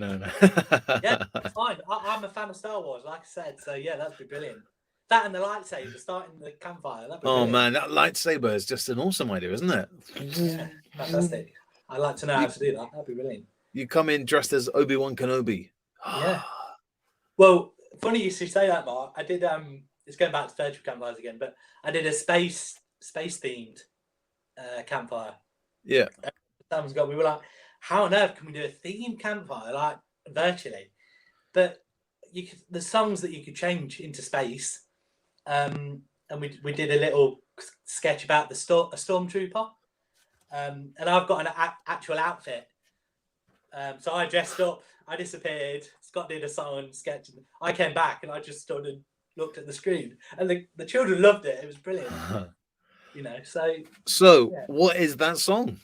Yeah, fine. I'm a fan of Star Wars, like I said. So yeah, that'd be brilliant. that and the lightsaber starting the campfire. That'd be Oh brilliant. man, that lightsaber is just an awesome idea, isn't it? Yeah, fantastic. I'd like to know how to do that. That'd be brilliant. You come in dressed as Obi-Wan Kenobi. Yeah. Well, funny you should say that, Mark. I did. It's going back to Virtual Campfires again, but I did a space themed campfire. Yeah. Times ago, we were like, how on earth can we do a themed campfire like virtually? But the songs that you could change into space. And we did a little sketch about a stormtrooper. And I've got an actual outfit. So I dressed up, I disappeared, Scott did a song and sketch. I came back and I just stood and looked at the screen. And the children loved it. It was brilliant. So yeah. What is that song?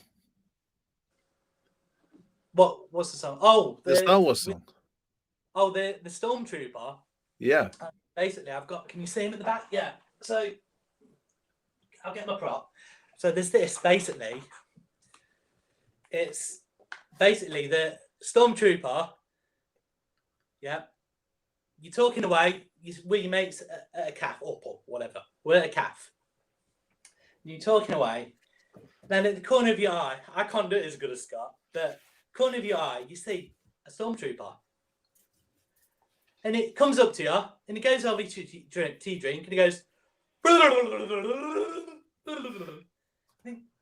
What's the song? Oh, the Star Wars song. The stormtrooper. Yeah. Basically, can you see him at the back? Yeah. So I'll get my prop. So there's this, basically. It's basically the stormtrooper. Yeah. You're talking away with your mates at a calf or whatever. We're at a calf. You're talking away. Then at the corner of your eye, I can't do it as good as Scott, but corner of your eye, you see a stormtrooper. And it comes up to you, and it goes over to tea drink, and he goes,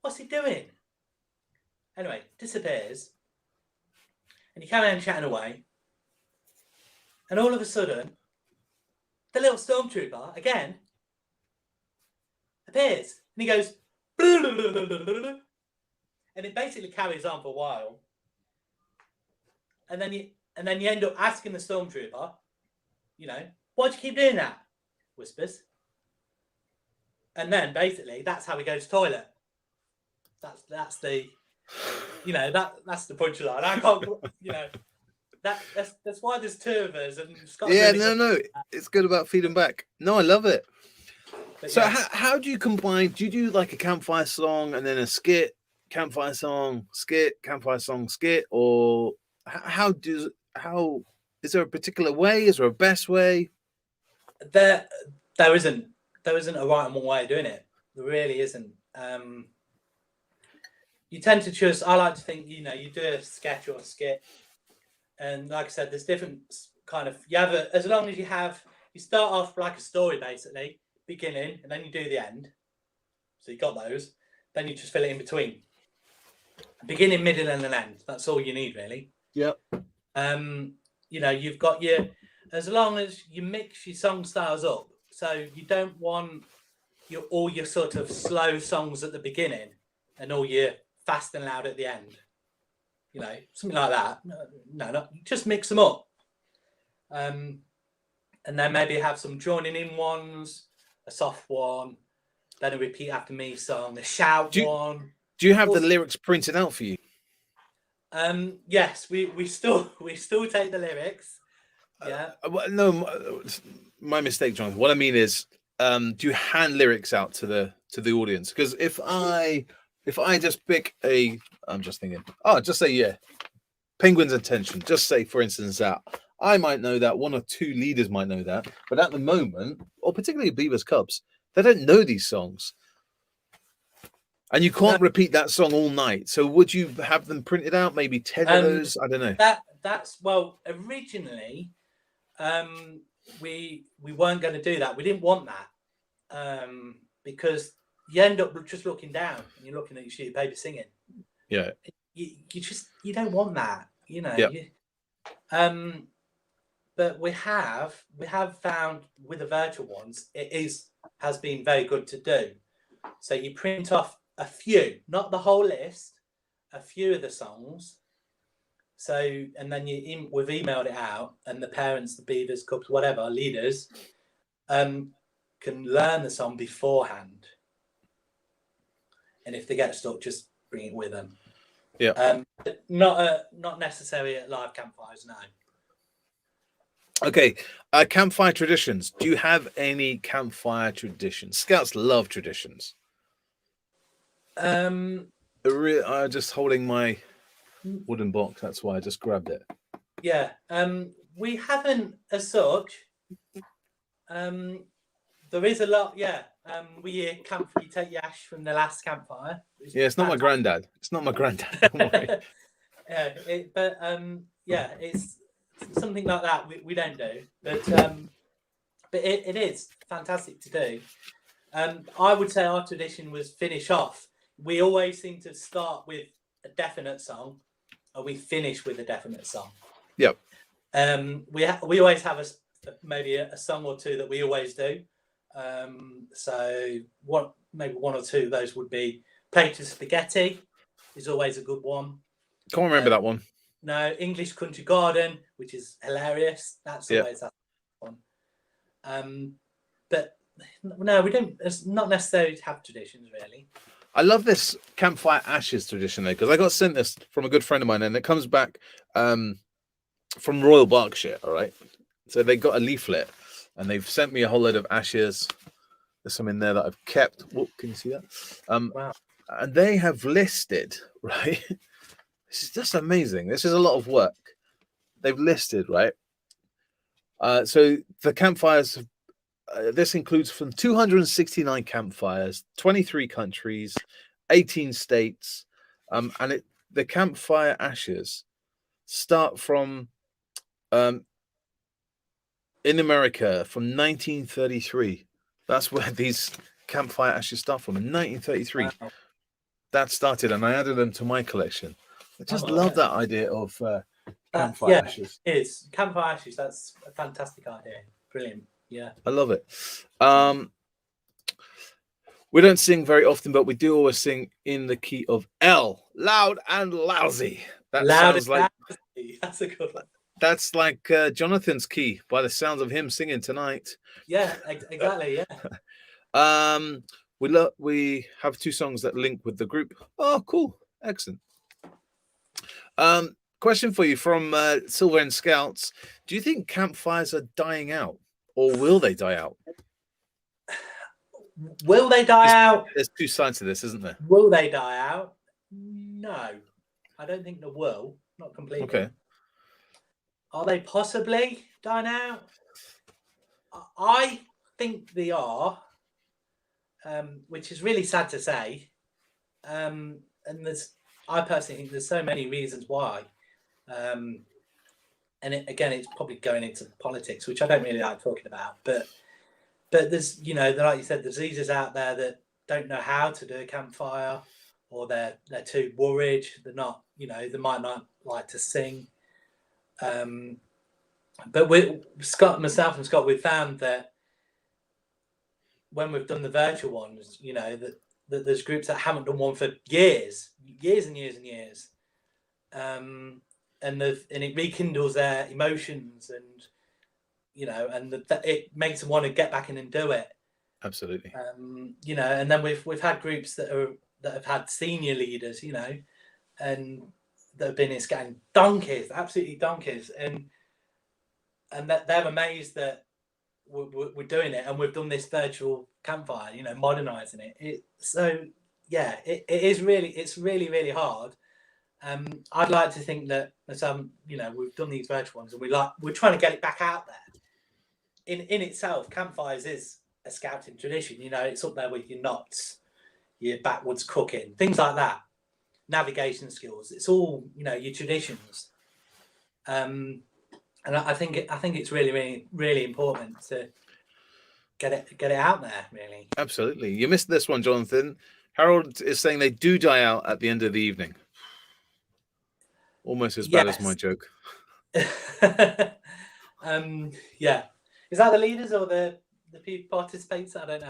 what's he doing? Anyway, disappears, and you carry on chatting away, and all of a sudden, the little stormtrooper, again, appears, and he goes, and it basically carries on for a while, and then you end up asking the stormtrooper, why'd you keep doing that? Whispers. And then basically that's how he goes to toilet. That's the that's the punchline. I can't that's why there's two of us and Scott. Yeah, no, it's good about feeding back. No, I love it. But so yeah. How do you combine? Do you do like a campfire song and then a skit, campfire song, skit, campfire song, skit, or how is there a particular way? Is there a best way? There isn't a right and one way of doing it. There really isn't. You tend to just. I like to think you do a sketch or a skit, and like I said, there's different kind of. You have as long as you start off like a story basically, beginning, and then you do the end. So you got those. Then you just fill it in between. Beginning, middle, and an end. That's all you need really. Yep. You've got as long as you mix your song styles up, so you don't want all your sort of slow songs at the beginning and all your fast and loud at the end. Something like that. No, just mix them up. And then maybe have some joining in ones, a soft one, then a repeat after me song, a shout one. Do you have the lyrics printed out for you? Yes, we still take the lyrics. Yeah. No, my mistake, John. What I mean is, do you hand lyrics out to the audience? Because if I just pick I'm just thinking, just say Penguin's Intention. Just say, for instance, that I might know that, one or two leaders might know that, but at the moment, or particularly Beavers Cubs, they don't know these songs. And you can't repeat that song all night. So would you have them printed out? Maybe 10 of those? I don't know. That's originally, we weren't going to do that. We didn't want that because you end up just looking down and you're looking at your sheet of paper singing. Yeah. You don't want that, Yeah. But we have found with the virtual ones, has been very good to do. So you print off a few, not the whole list, a few of the songs. So, and then we've emailed it out, and the parents, the Beavers, Cubs, whatever, leaders, can learn the song beforehand. And if they get stuck, just bring it with them. Yeah. Not necessary at live campfires, no. Okay. Campfire traditions. Do you have any campfire traditions? Scouts love traditions. I'm just holding my wooden box. That's why I just grabbed it. Yeah. We haven't as such. There is a lot, yeah. We hear you take your ash from the last campfire. Yeah, it's not my granddad. It's not my granddad. Don't worry. Yeah, it's something like that we don't do, but it is fantastic to do. I would say our tradition was finish off. We always seem to start with a definite song, and we finish with a definite song. Yep. We always have maybe a song or two that we always do. So maybe one or two of those would be "Plate to Spaghetti" is always a good one. Can't remember that one. No, English Country Garden, which is hilarious. That's always that one. But no, we don't. It's not necessarily have traditions really. I love this campfire ashes tradition though, because I got sent this from a good friend of mine, and it comes back from Royal Berkshire. All right, so they got a leaflet, and they've sent me a whole load of ashes. There's some in there that I've kept. Whoop, can you see that? Wow. And they have listed, right? This is just amazing. This is a lot of work. They've listed, right? So the campfires, this includes from 269 campfires, 23 countries, 18 states, and the campfire ashes start from in America from 1933. That's where these campfire ashes start from, in 1933. Wow. That started, and I added them to my collection. I just love that idea of campfire ashes. It is campfire ashes. That's a fantastic idea. Brilliant. Yeah, I love it. We don't sing very often, but we do always sing in the key of L, loud and lousy. That sounds like lousy. That's a good one. That's like Jonathan's key by the sounds of him singing tonight. Yeah, exactly. Yeah. We have two songs that link with the group. Oh, cool. Excellent. Question for you from Silver and Scouts. Do you think campfires are dying out, or will they die out? Will they die out? There's two sides to this, isn't there? Will they die out? No, I don't think they will. Not completely. Okay. Are they possibly dying out? I think they are, which is really sad to say. And I personally think there's so many reasons why. And it's probably going into politics, which I don't really like talking about. But there's, like you said, there's diseases out there that don't know how to do a campfire, or they're too worried. They're not, they might not like to sing. But myself and Scott, we've found that when we've done the virtual ones, that there's groups that haven't done one for years and years and years. And it rekindles their emotions, and it makes them want to get back in and do it. Absolutely. And then we've had groups that have had senior leaders, and that have been getting donkeys, absolutely donkeys, and that they're amazed that we're doing it, and we've done this virtual campfire, modernizing it. It is really, it's really, really hard. I'd like to think that we've done these virtual ones, and we're trying to get it back out there. In itself, campfires is a scouting tradition. It's up there with your knots, your backwoods cooking, things like that, navigation skills. It's all your traditions. And I think it's really, really, really important to get it out there. Really, absolutely. You missed this one, Jonathan. Harold is saying they do die out at the end of the evening. Almost as bad as my joke. Yeah. Is that the leaders or the participants? I don't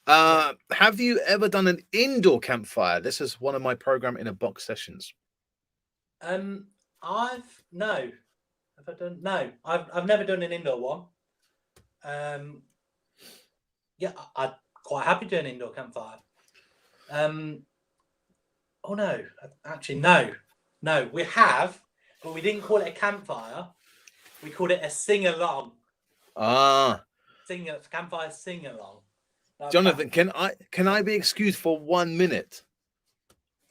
know. Have you ever done an indoor campfire? This is one of my program in a box sessions. I've never done an indoor one. Yeah, I'd quite happy doing an indoor campfire. Oh no, actually no, we have, but we didn't call it a campfire. We called it a sing-along. Campfire sing-along. Jonathan, can I be excused for 1 minute?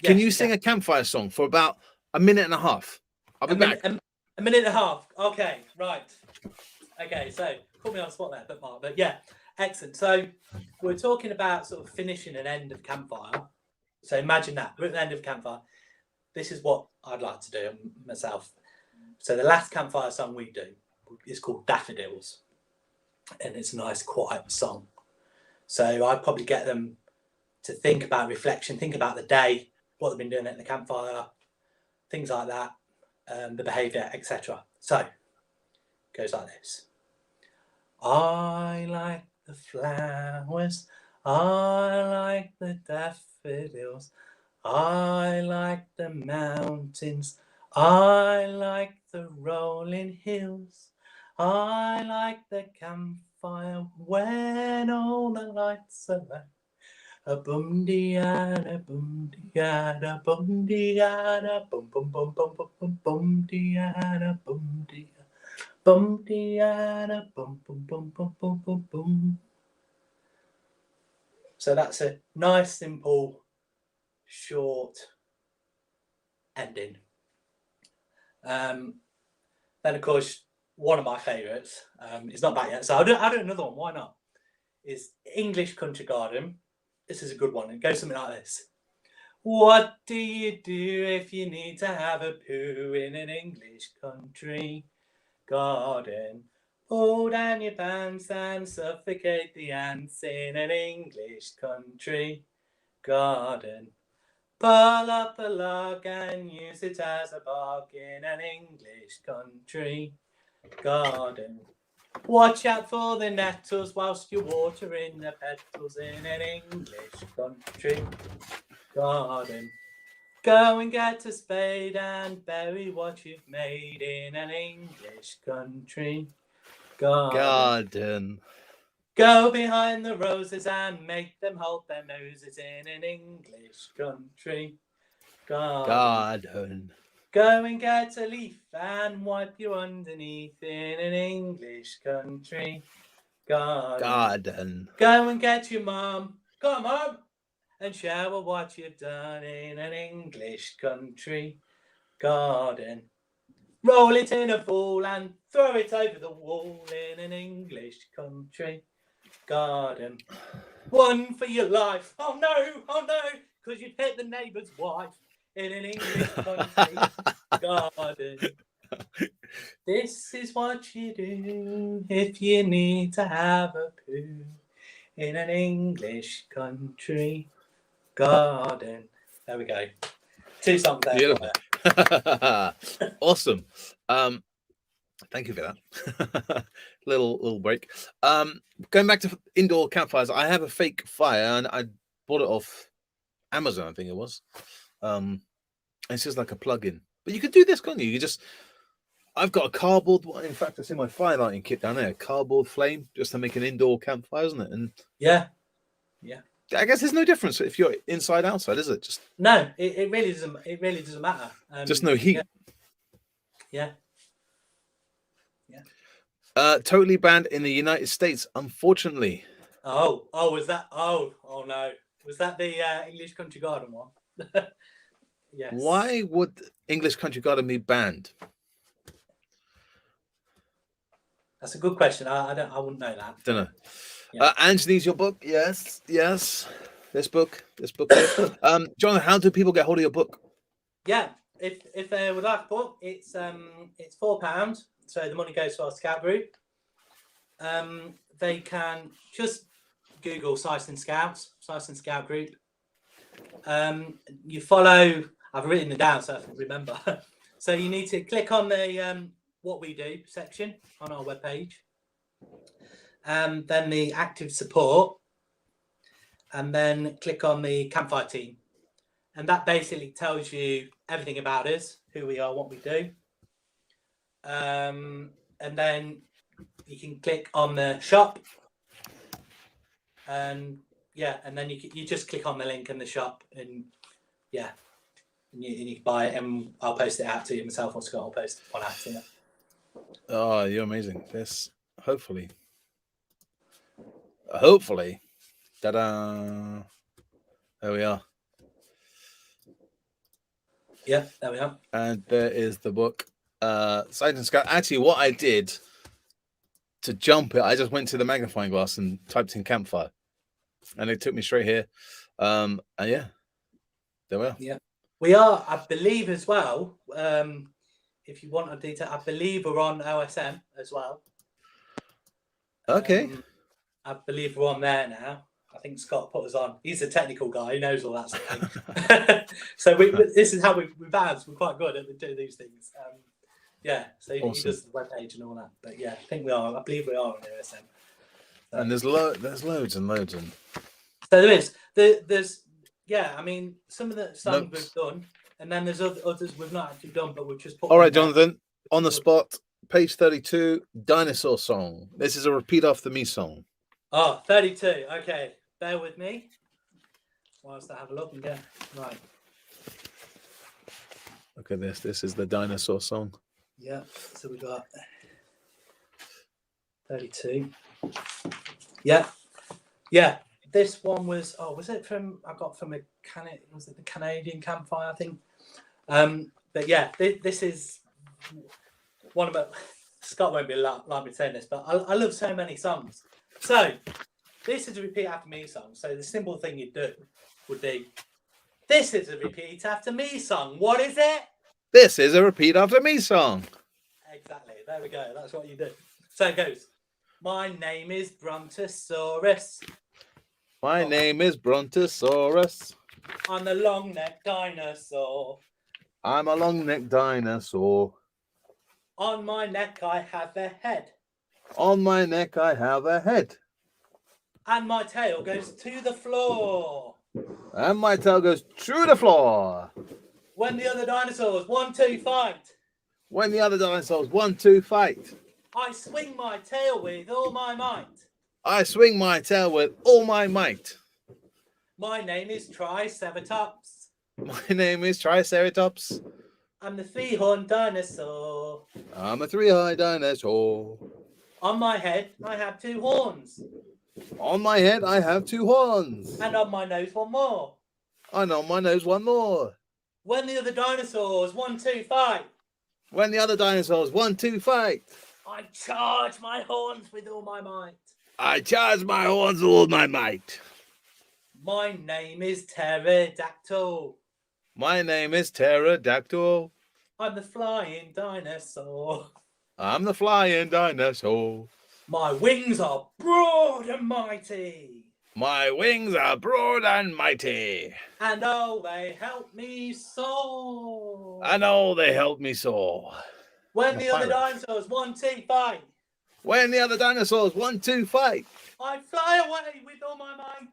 Yes, can you sing a campfire song for about a minute and a half? I'll be back. A minute and a half. Okay, right. Okay, so put me on the spot there, but Mark. But yeah, excellent. So we're talking about sort of finishing an end of campfire. So imagine that we're at the end of campfire. This is what I'd like to do myself. So the last campfire song we do is called Daffodils, and it's a nice quiet song. So I'd probably get them to think about reflection, think about the day, what they've been doing at the campfire, things like that, the behaviour, etc. So it goes like this. I like the flowers, I like the daffodils, I like the mountains, I like the rolling hills, I like the campfire when all the lights are low. A bum diada bum diada bum diada bum bum bum bum bum bum bum diada bum diada bum diada bum bum bum bum bum bum bum. So that's a nice, simple, short ending. Then of course one of my favourites is not that yet, so I'll do another one. Why not? Is English Country Garden. This is a good one. It goes something like this. What do you do if you need to have a poo in an English country garden? Pull down your pants and suffocate the ants in an English country garden. Pull up a log and use it as a bog in an English country garden. Watch out for the nettles whilst you're watering the petals in an English country garden. Go and get a spade and bury what you've made in an English country garden. Go behind the roses and make them hold their noses in an English country garden. Go and get a leaf and wipe you underneath in an English country garden. Go and get your mum. Come on, Mum. And shower what you've done in an English country garden. Roll it in a ball and throw it over the wall in an English country garden. One for your life. Oh no, because you've hit the neighbour's wife in an English country garden. This is what you do if you need to have a poo in an English country garden. There we go. 2 songs there. Beautiful. Awesome. Thank you for that. little break. Going back to indoor campfires, I have a fake fire and I bought it off Amazon, I think it was. It's just like a plug-in. But you could do this, can't you? You just I've got a cardboard one. In fact, it's in my fire lighting kit down there. A cardboard flame just to make an indoor campfire, isn't it? And yeah. I guess there's no difference if you're inside outside, is it? Just no, it really doesn't. It really doesn't matter. Just no heat. Yeah. Totally banned in the United States, unfortunately. Oh, was that? Oh no, was that the English Country Garden one? Yes. Why would English Country Garden be banned? That's a good question. I wouldn't know that. Don't know. Yeah. Anthony's your book. Yes. This book. John, how do people get hold of your book? Yeah, if they would like a book, it's £4. So the money goes to our scout group. They can just Google Syson Scout Group. You follow. I've written it down so I can remember. So you need to click on the what we do section on our webpage. Then the active support, and then click on the campfire team, and that basically tells you everything about us, who we are, what we do. And then you can click on the shop, and then you just click on the link in the shop, and you can buy it, and I'll post it out to you myself, or Scott will post one out to you. Oh, you're amazing. This hopefully. Ta-da! There we are. Yeah, there we are. And there is the book. Syson Scout. Actually, what I did to jump it, I just went to the magnifying glass and typed in campfire, and it took me straight here. And yeah, there we are. Yeah, we are, I believe, as well. If you want a detail, I believe we're on OSM as well. Okay. I believe we're on there now. I think Scott put us on. He's a technical guy. He knows all that sort of thing. So this is how we bounce. We're quite good at doing these things. Yeah, so he does the webpage and all that. But yeah, I think we are. I believe we are on OSM. So. And there's loads and loads. So there is. There's yeah. I mean, some of the songs we've done, and then there's others we've not actually done, but we've just put. All right, Jonathan, on the spot. Page 32, Dinosaur Song. This is a repeat after me song. Oh, 32. Okay. Bear with me whilst I have a look and go. Right. Look at this. This is the Dinosaur Song. Yeah. So we got 32. Yeah. Yeah. This one was, was it from, I got from was it the Canadian Campfire, I think? But yeah, this is one of my, Scott won't be like me saying this, but I love so many songs. So this is a repeat after me song. So the simple thing you'd do would be, this is a repeat after me song. What is it? This is a repeat after me song. Exactly. There we go. That's what you do. So it goes, my name is Brontosaurus. My name is Brontosaurus. I'm a long-necked dinosaur. I'm a long-necked dinosaur. On my neck I have a head. On my neck I have a head. And my tail goes to the floor. And my tail goes through the floor. When the other dinosaurs 1, 2 fight. When the other dinosaurs 1, 2 fight. I swing my tail with all my might. I swing my tail with all my might. My name is Triceratops. My name is Triceratops. I'm the 3-horned dinosaur. I'm a 3-eyed dinosaur. On my head, I have 2 horns. On my head, I have 2 horns. And on my nose, 1 more. And on my nose, 1 more. When the other dinosaurs 1, 2 fight. When the other dinosaurs 1, 2 fight. I charge my horns with all my might. I charge my horns with all my might. My name is Pterodactyl. My name is Pterodactyl. I'm the flying dinosaur. I'm the flying dinosaur. My wings are broad and mighty. My wings are broad and mighty. And oh, they help me soar. And oh, they help me soar. When the other dinosaurs 1, 2 fight. When the other dinosaurs 1, 2 fight. I fly away with all my might.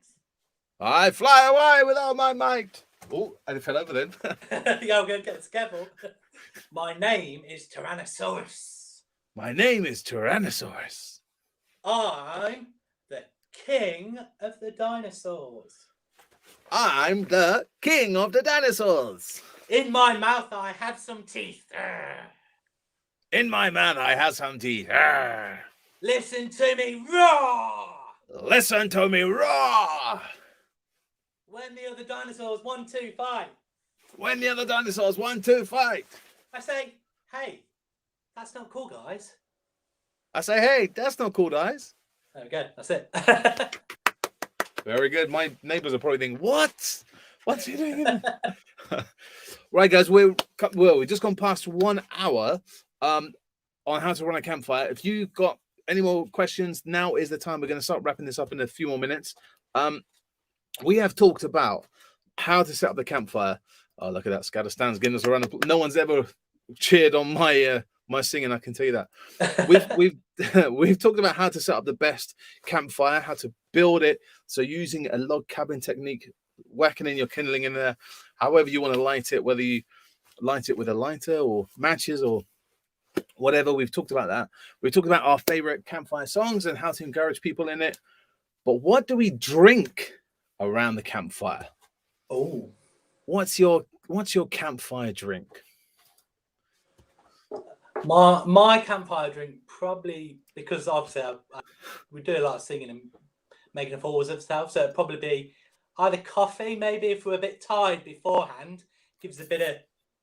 I fly away with all my might. Oh, and it fell over then. Yeah, I'm going to get this careful. My name is Tyrannosaurus. My name is Tyrannosaurus. I'm the king of the dinosaurs. I'm the king of the dinosaurs. In my mouth I have some teeth. In my mouth I have some teeth. Listen to me roar. Listen to me roar. When the other dinosaurs 1, 2 fight. When the other dinosaurs 1, 2 fight. I say, hey, that's not cool, guys. I say, hey, that's not cool, guys. There we go. That's it. Very good. My neighbors are probably thinking, what? What's he doing? Right, guys, we've just gone past 1 hour on how to run a campfire. If you've got any more questions, now is the time. We're going to start wrapping this up in a few more minutes. We have talked about how to set up the campfire. Oh, look at that. Scatter stands giving us a run. No one's ever cheered on my my singing, I can tell you that. We've talked about how to set up the best campfire, how to build it. So using a log cabin technique, whacking in your kindling in there, however you want to light it, whether you light it with a lighter or matches or whatever. We've talked about that. We've talked about our favorite campfire songs and how to encourage people in it. But what do we drink around the campfire? Oh, what's your campfire drink? My campfire drink, probably, because obviously we do a lot of singing and making forwards of stuff, so it'd probably be either coffee, maybe if we're a bit tired beforehand, gives a bit of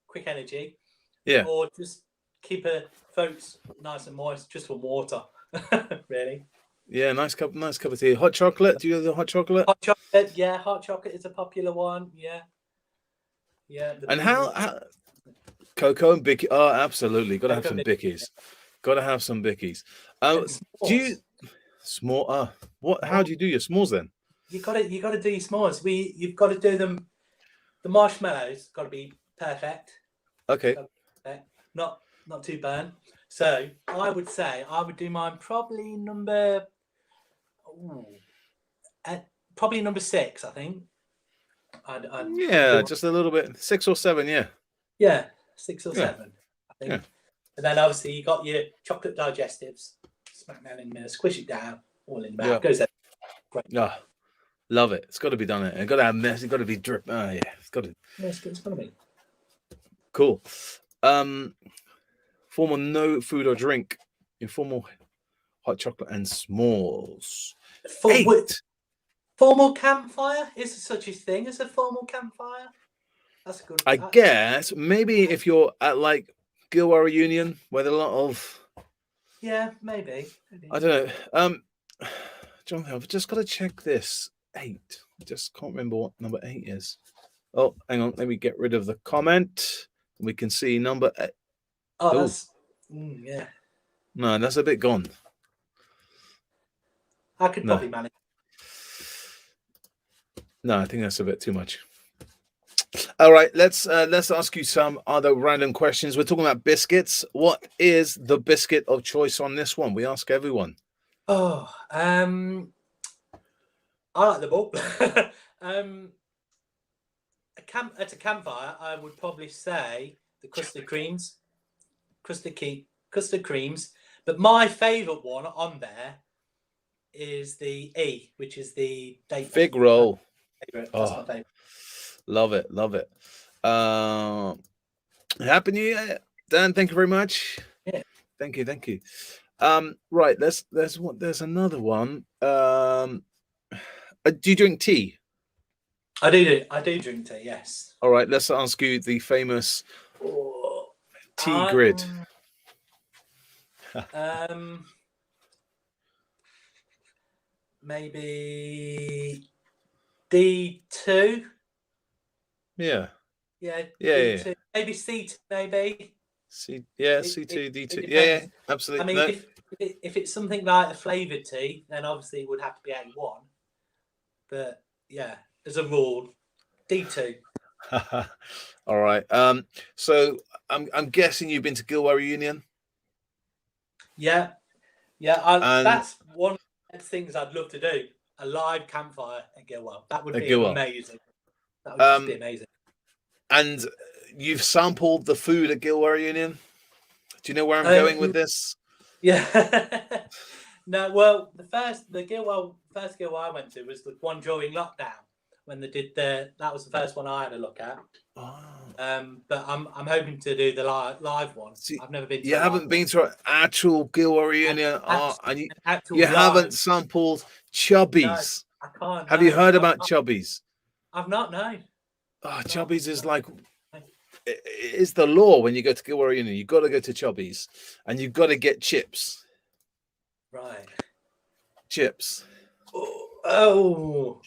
quick energy, yeah, or just keep our throats nice and moist, just with water. Really. Yeah, nice cup of tea. Hot chocolate. Do you have the hot chocolate? Hot chocolate, yeah. Hot chocolate is a popular one. Yeah. Yeah. The And premium how cocoa and bicky? Oh, absolutely. Got to have cocoa some bit, bickies. Got to have some bickies. and Do you s'mores. small? What? How S'mores. do you do your s'mores then? You gotta do your s'mores. You've got to do them. The marshmallows got to be perfect. Okay. Not too burnt. So I would say I would do mine probably number 6. I think. Yeah, just a little bit. 6 or 7. Yeah. Yeah, 6 or Yeah. 7. I think. Yeah. And then obviously you got your chocolate digestives. Smack down in the middle, squish it down, all in the mouth. Yeah. Goes there. Great. Yeah. Love it. It's got to be done. It's got to have mess. It's got to be drip. Oh yeah. It's got to. Yeah, it's going to be. Cool. Formal no food or drink. Informal hot chocolate and s'mores. 8. Formal campfire? Is there such a thing as a formal campfire? That's a good. I guess maybe if you're at like Gilwell reunion where there are a lot of. Yeah, maybe. I don't know. Jonathan, I've just got to check this. 8. I just can't remember what number 8 is. Oh, hang on. Let me get rid of the comment. We can see number 8. Oh, that's yeah. No, that's a bit gone. I could probably manage. No, I think that's a bit too much. All right, let's ask you some other random questions. We're talking about biscuits. What is the biscuit of choice on this one? We ask everyone. Oh, I like the ball. At a campfire, I would probably say the custard creams. Custard creams. But my favourite one on there is the E, which is the date fig roll. That's my favourite. Love it. Happy New Year, Dan. Thank you very much. Yeah. Thank you. Right. There's another one. Do you drink tea? I do drink tea. Yes. All right. Let's ask you the famous tea grid. Maybe D2. Yeah. D2. Maybe C2. Maybe. C2, D2. Yeah, absolutely. I mean, if it's something like a flavoured tea, then obviously it would have to be A1. But yeah, as a rule, D2. All right. So I'm guessing you've been to Gilwell reunion. Yeah. That's one of the things I'd love to do. A live campfire at Gilwell. That would be amazing. That would just be amazing. And you've sampled the food at Gilwell reunion. Do you know where I'm going with this? Yeah. No. Well, the first Gilwell I went to was the one during lockdown when they did that was the first one I had a look at. Oh. But I'm hoping to do the live one. I've never been. You haven't been to an actual Gilwell reunion, and you haven't sampled Chubbies. No, I can't. Have you heard about Chubbies? I've not. No. Oh, Chubbies is like. It's the law when you go to Gilwell reunion. You've got to go to Chubbies, and you've got to get chips. Right. Chips. Oh.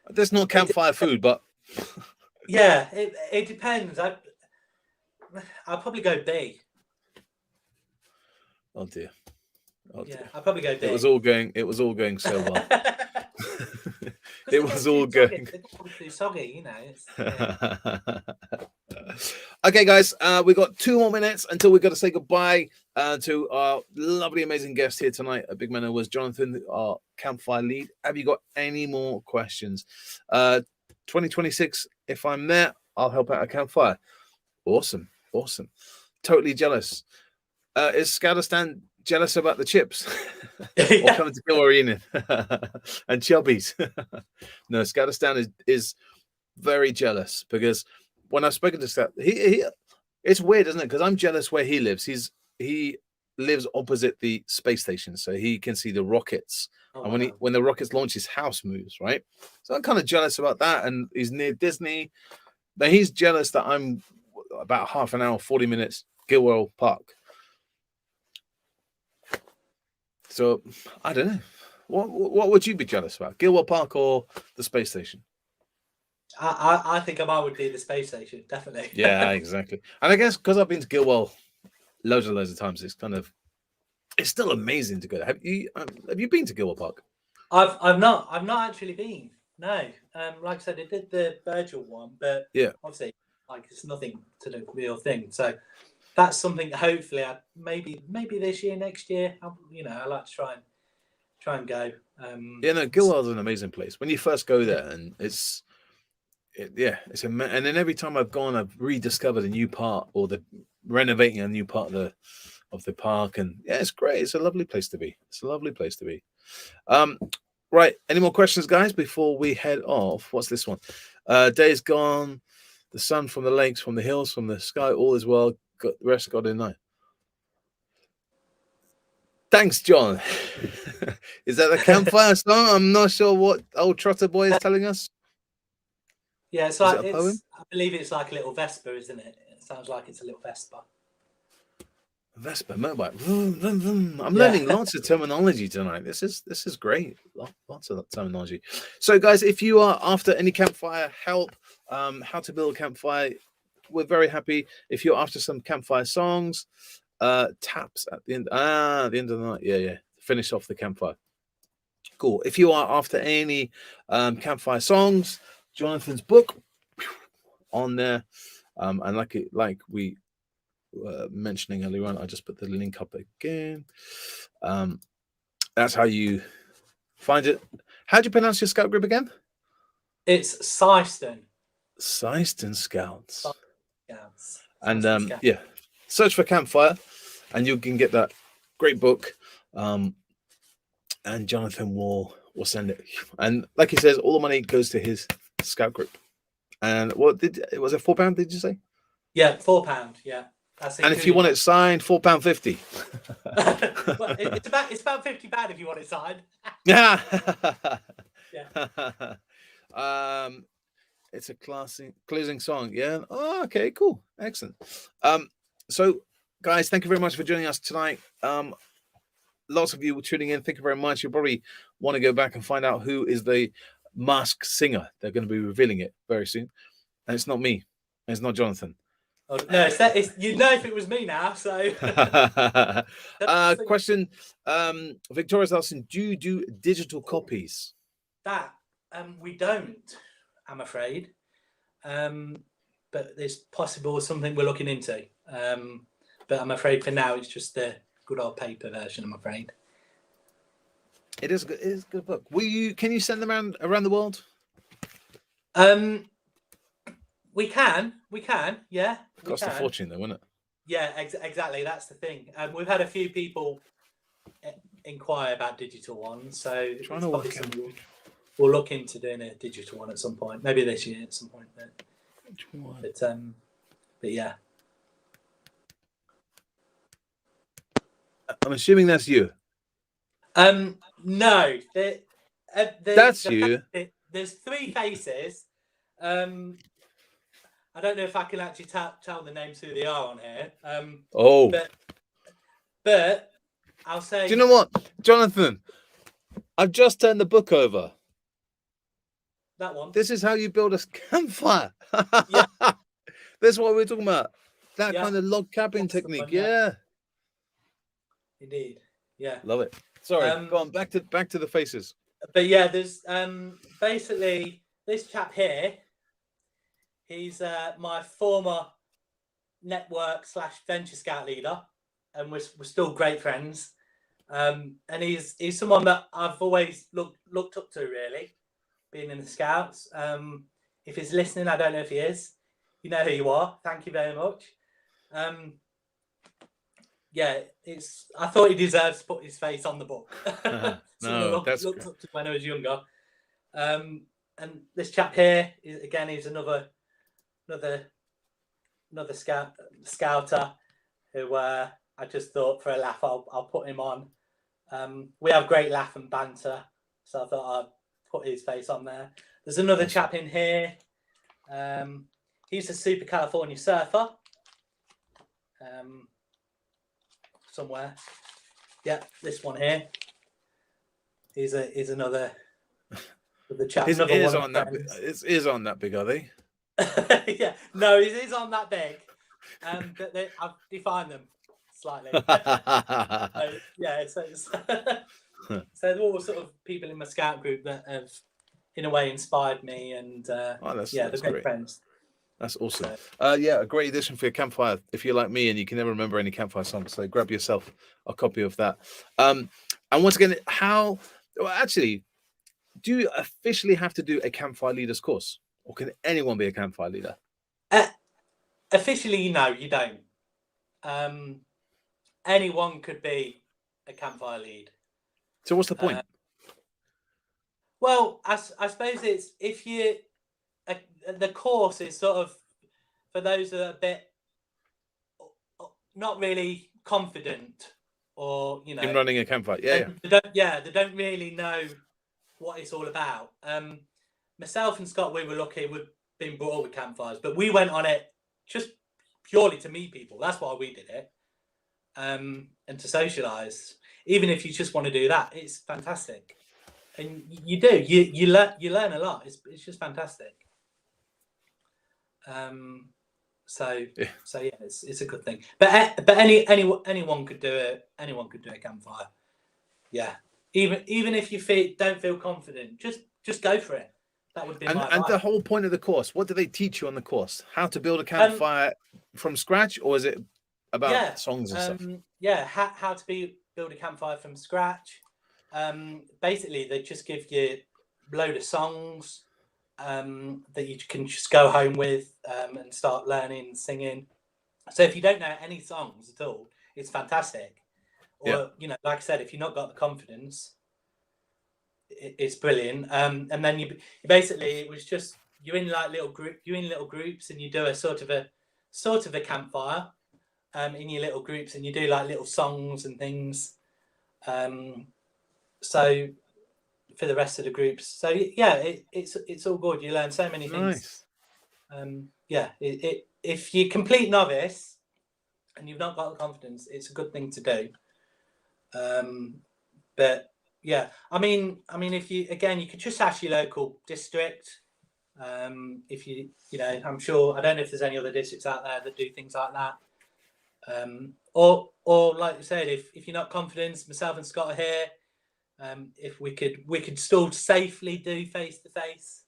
There's no campfire food, but. Yeah, it depends. I'll probably go B. Oh dear. Yeah, I'll probably go B. It was all going so well. It was all going. Too soggy, you know. Okay, guys, we got 2 more minutes until we've got to say goodbye to our lovely, amazing guest here tonight. A big man was Jonathan, our campfire lead. Have you got any more questions? 2026, if I'm there, I'll help out a campfire. Awesome. Totally jealous. Is Scoutistan jealous about the chips? Or coming to Gilwell reunion and Chubbies? No, Scoutistan is very jealous because when I've spoken to Scout, he it's weird, isn't it? Because I'm jealous where he lives. He lives opposite the space station, so he can see the rockets. And when the rockets launch, his house moves, right? So I'm kind of jealous about that. And he's near Disney. But he's jealous that I'm about half an hour, 40 minutes, Gilwell Park. So I don't know. What would you be jealous about, Gilwell Park or the space station? I think I would do the space station, definitely. Yeah, exactly. And I guess because I've been to Gilwell loads of times, it's still amazing to go there. Have you been to Gilwell Park? I've not actually been. No. Like I said, I did the virtual one, but Yeah. obviously, like it's nothing to the real thing. So that's something. Hopefully, maybe this year, next year. I like to try and go. Yeah, no, Gilwell's an amazing place. When you first go there, and and then every time I've gone, I've rediscovered a new part, or the renovating a new part of the park, and yeah, it's great. It's a lovely place to be. It's a lovely place to be. Right. Any more questions, guys, before we head off? What's this one? Day's gone. The sun from the lakes, from the hills, from the sky, all is well. The rest got in night. Thanks, John. Is that the Campfire song? I'm not sure what old Trotter Boy is telling us. Yeah, it's like, a poem? I believe it's like a little Vespa, isn't it? It sounds like it's a little Vespa. Vespa motorbike. I'm learning lots of terminology tonight. This is great. Lots of terminology. So, guys, if you are after any campfire help, how to build a campfire, we're very happy. If you're after some campfire songs, taps at the end. The end of the night. Yeah. Finish off the campfire. Cool. If you are after any campfire songs, Jonathan's book on there, and like we mentioning earlier on, I just put the link up again. That's how you find it. How do you pronounce your scout group again? It's Syston Scouts. Scouts. And yeah, search for Campfire, and you can get that great book. And Jonathan will send it. And like he says, all the money goes to his scout group. And was it £4? Did you say? Yeah, £4. Yeah. And if you want it signed, £4.50. Well, it's about £50 if you want it signed. Yeah. Yeah. It's a closing song. Yeah. Oh, okay, cool. Excellent. So guys, thank you very much for joining us tonight. Lots of you were tuning in. Thank you very much. You'll probably want to go back and find out who is the masked singer. They're going to be revealing it very soon. And it's not me. It's not Jonathan. Oh, no, you'd know if it was me now. So, question: Victoria's asking, do you do digital copies? That we don't, I'm afraid. But it's possible something we're looking into. But I'm afraid for now it's just the good old paper version. I'm afraid. It is good. It is a good book. Can you send them around the world? We can, yeah. Cost a fortune, though, wouldn't it? Yeah, exactly. That's the thing. We've had a few people inquire about digital ones, so we'll look into doing a digital one at some point. Maybe this year at some point. But yeah. I'm assuming that's you. No, that's you. There's 3 faces. I don't know if I can actually tell the names who they are on here. But I'll say. Do you know what, Jonathan? I've just turned the book over. That one. This is how you build a campfire. Yeah. That's what we're talking about. That kind of log cabin technique. Yeah. Indeed. Yeah. Love it. Sorry. Go on. Back to the faces. But yeah, there's basically this chap here. He's my former network / venture scout leader, and we're still great friends. And he's someone that I've always looked up to, really, being in the Scouts. If he's listening, I don't know if he is. You know who you are. Thank you very much. Yeah, I thought he deserves to put his face on the book. No, that's looked up to when I was younger. And this chap here is another scouter who I just thought for a laugh I'll put him on. We have great laugh and banter, so I thought I'd put his face on there. There's another chap in here. He's a Super California surfer. Somewhere. Yeah, this one here. is another chap. His Another ears one of aren't my that big. friends. His ears aren't that big, are they? Yeah, no, his ears aren't that big. But I've defined them slightly. Yeah, so they're all sort of people in my scout group that have, in a way, inspired me, and that's they're great great. friends. That's awesome. Yeah, a great addition for your campfire. If you're like me and you can never remember any campfire songs, so grab yourself a copy of that. And once again, actually, do you officially have to do a campfire leaders course, or can anyone be a campfire leader? Officially, no, you don't. Anyone could be a campfire lead. So what's the point? Well, I suppose it's if you the course is sort of for those that are a bit not really confident, or in running a campfire. They don't really know what it's all about. Myself and Scott, we were lucky. We've been brought up with campfires, but we went on it just purely to meet people. That's why we did it, and to socialise. Even if you just want to do that, it's fantastic, and you learn a lot. It's just fantastic. So yeah, it's a good thing. But anyone could do it. Anyone could do a campfire. Yeah, even if you don't feel confident, just go for it. That would be my advice. And the whole point of the course, what do they teach you on the course? How to build a campfire from scratch, or is it about songs and stuff? Yeah, how to build a campfire from scratch. Basically, they just give you a load of songs that you can just go home with and start learning and singing. So if you don't know any songs at all, it's fantastic. Or like I said, if you've not got the confidence, it's brilliant. And then you basically, it was just you're in little groups, and you do a sort of a campfire in your little groups, and you do little songs and things. So for the rest of the groups, so yeah, it's all good. You learn so many things. If you're complete novice and you've not got the confidence, it's a good thing to do. But yeah, I mean, if you could just ask your local district. If I'm sure, I don't know if there's any other districts out there that do things like that. Or like you said, if you're not confident, myself and Scott are here. If we could still safely do face to face,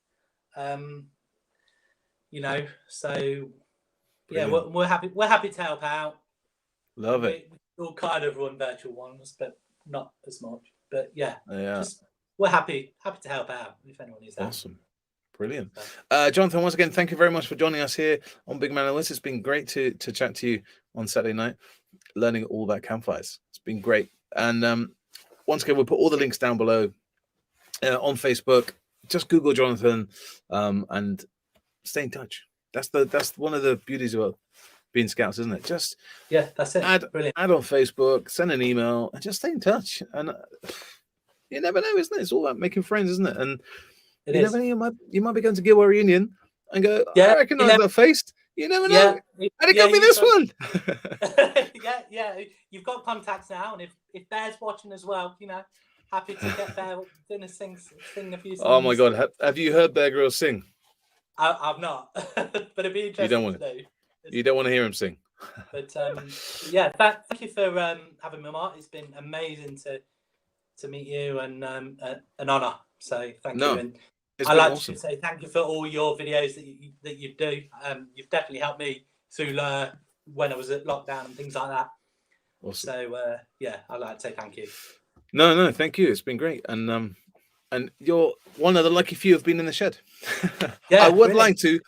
so yeah, we're happy to help out. Love it. We all kind of run virtual ones, but not as much. But yeah. We're happy to help out if anyone is there. Awesome. Brilliant. Jonathan, once again, thank you very much for joining us here on Big Man and List. It's been great to chat to you on Saturday night, learning all about campfires. It's been great. And once again, we'll put all the links down below on Facebook. Just Google Jonathan and stay in touch. That's one of the beauties about being scouts, isn't it? Just that's it. Add on Facebook, send an email, and just stay in touch. And you never know, isn't it? It's all about making friends, isn't it? And never know, you might be going to Gilwell Reunion and go, I recognise that face. You never know. And it could be this one. You've got contacts now, and if Bear's watching as well, happy to get Bear to sing a few songs. Oh my God, have you heard Bear Grylls sing? I've not, but it'd be interesting to do. You don't want to hear him sing. But thank you for having me, Mark. It's been amazing to meet you, and an honour. So thank you. And I'd like to say thank you for all your videos that you do. You've definitely helped me through when I was at lockdown and things like that. Awesome. So I'd like to say thank you. No, thank you. It's been great, and you're one of the lucky few who've been in the shed. I would like to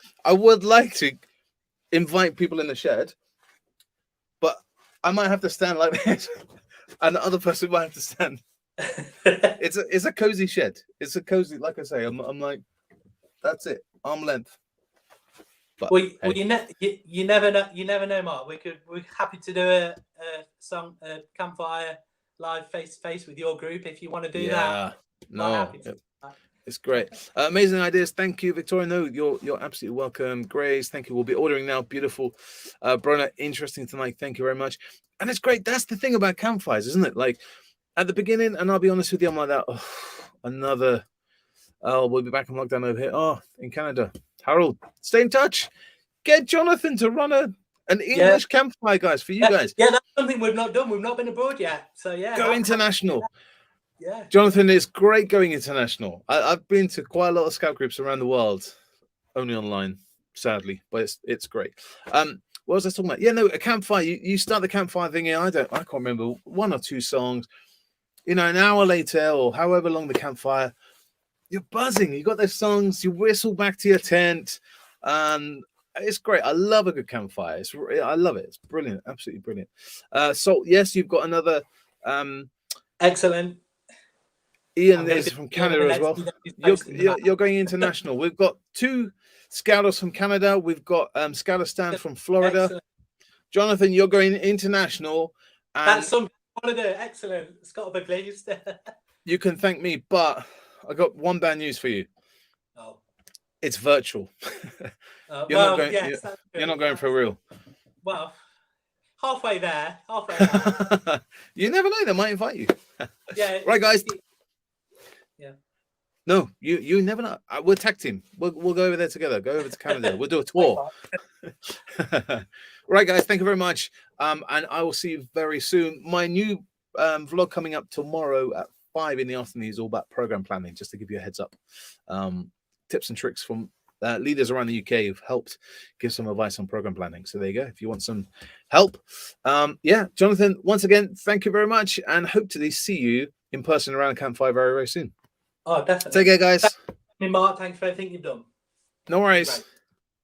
invite people in the shed, but I might have to stand like this, and the other person might have to stand. It's a cozy shed. It's a cozy, like I say. I'm like, that's it, arm length. But, you never know, Mark. We're happy to do a campfire live face to face with your group if you want to do that. It's great. Amazing ideas. Thank you, Victoria. No, you're absolutely welcome. Grace, thank you. We'll be ordering now. Beautiful. Brona, interesting tonight. Thank you very much. And it's great. That's the thing about campfires, isn't it? Like, at the beginning, and I'll be honest with you, I'm like that. We'll be back in lockdown over here. Oh, in Canada. Harold, stay in touch. Get Jonathan to run an English campfire, guys, for you guys. Yeah, that's something we've not done. We've not been abroad yet. So yeah. Go international. Yeah. Jonathan, is great going international. I've been to quite a lot of scout groups around the world, only online, sadly, but it's great. What was I talking about? Yeah, no, a campfire. You start the campfire thing. I can't remember, 1 or 2 songs. An hour later or however long the campfire, you're buzzing. You got those songs. You whistle back to your tent, and it's great. I love a good campfire. I love it. It's brilliant, absolutely brilliant. So yes, you've got another. Excellent. Ian is from Canada as well. You're going international. We've got 2 scouters from Canada. We've got Scouter Stan from Florida. Excellent. Jonathan, you're going international. And that's something I want to do. Excellent. Scott, be pleased. You can thank me, but I got one bad news for you. Oh. It's virtual. You're not going for real. Well, halfway there. You never know. They might invite you. Yeah. Right, guys. Yeah. No, you never know. We'll tag team. We'll go over there together. Go over to Canada. We'll do a tour. Right, guys. Thank you very much. And I will see you very soon. My new vlog coming up tomorrow at 5 in the afternoon is all about program planning, just to give you a heads up. Tips and tricks from leaders around the UK who've helped give some advice on program planning. So there you go. If you want some help. Jonathan, once again, thank you very much, and hope to see you in person around a campfire very, very soon. Oh, definitely. Take care, guys. Mark, thanks for everything you've done. No worries. Right.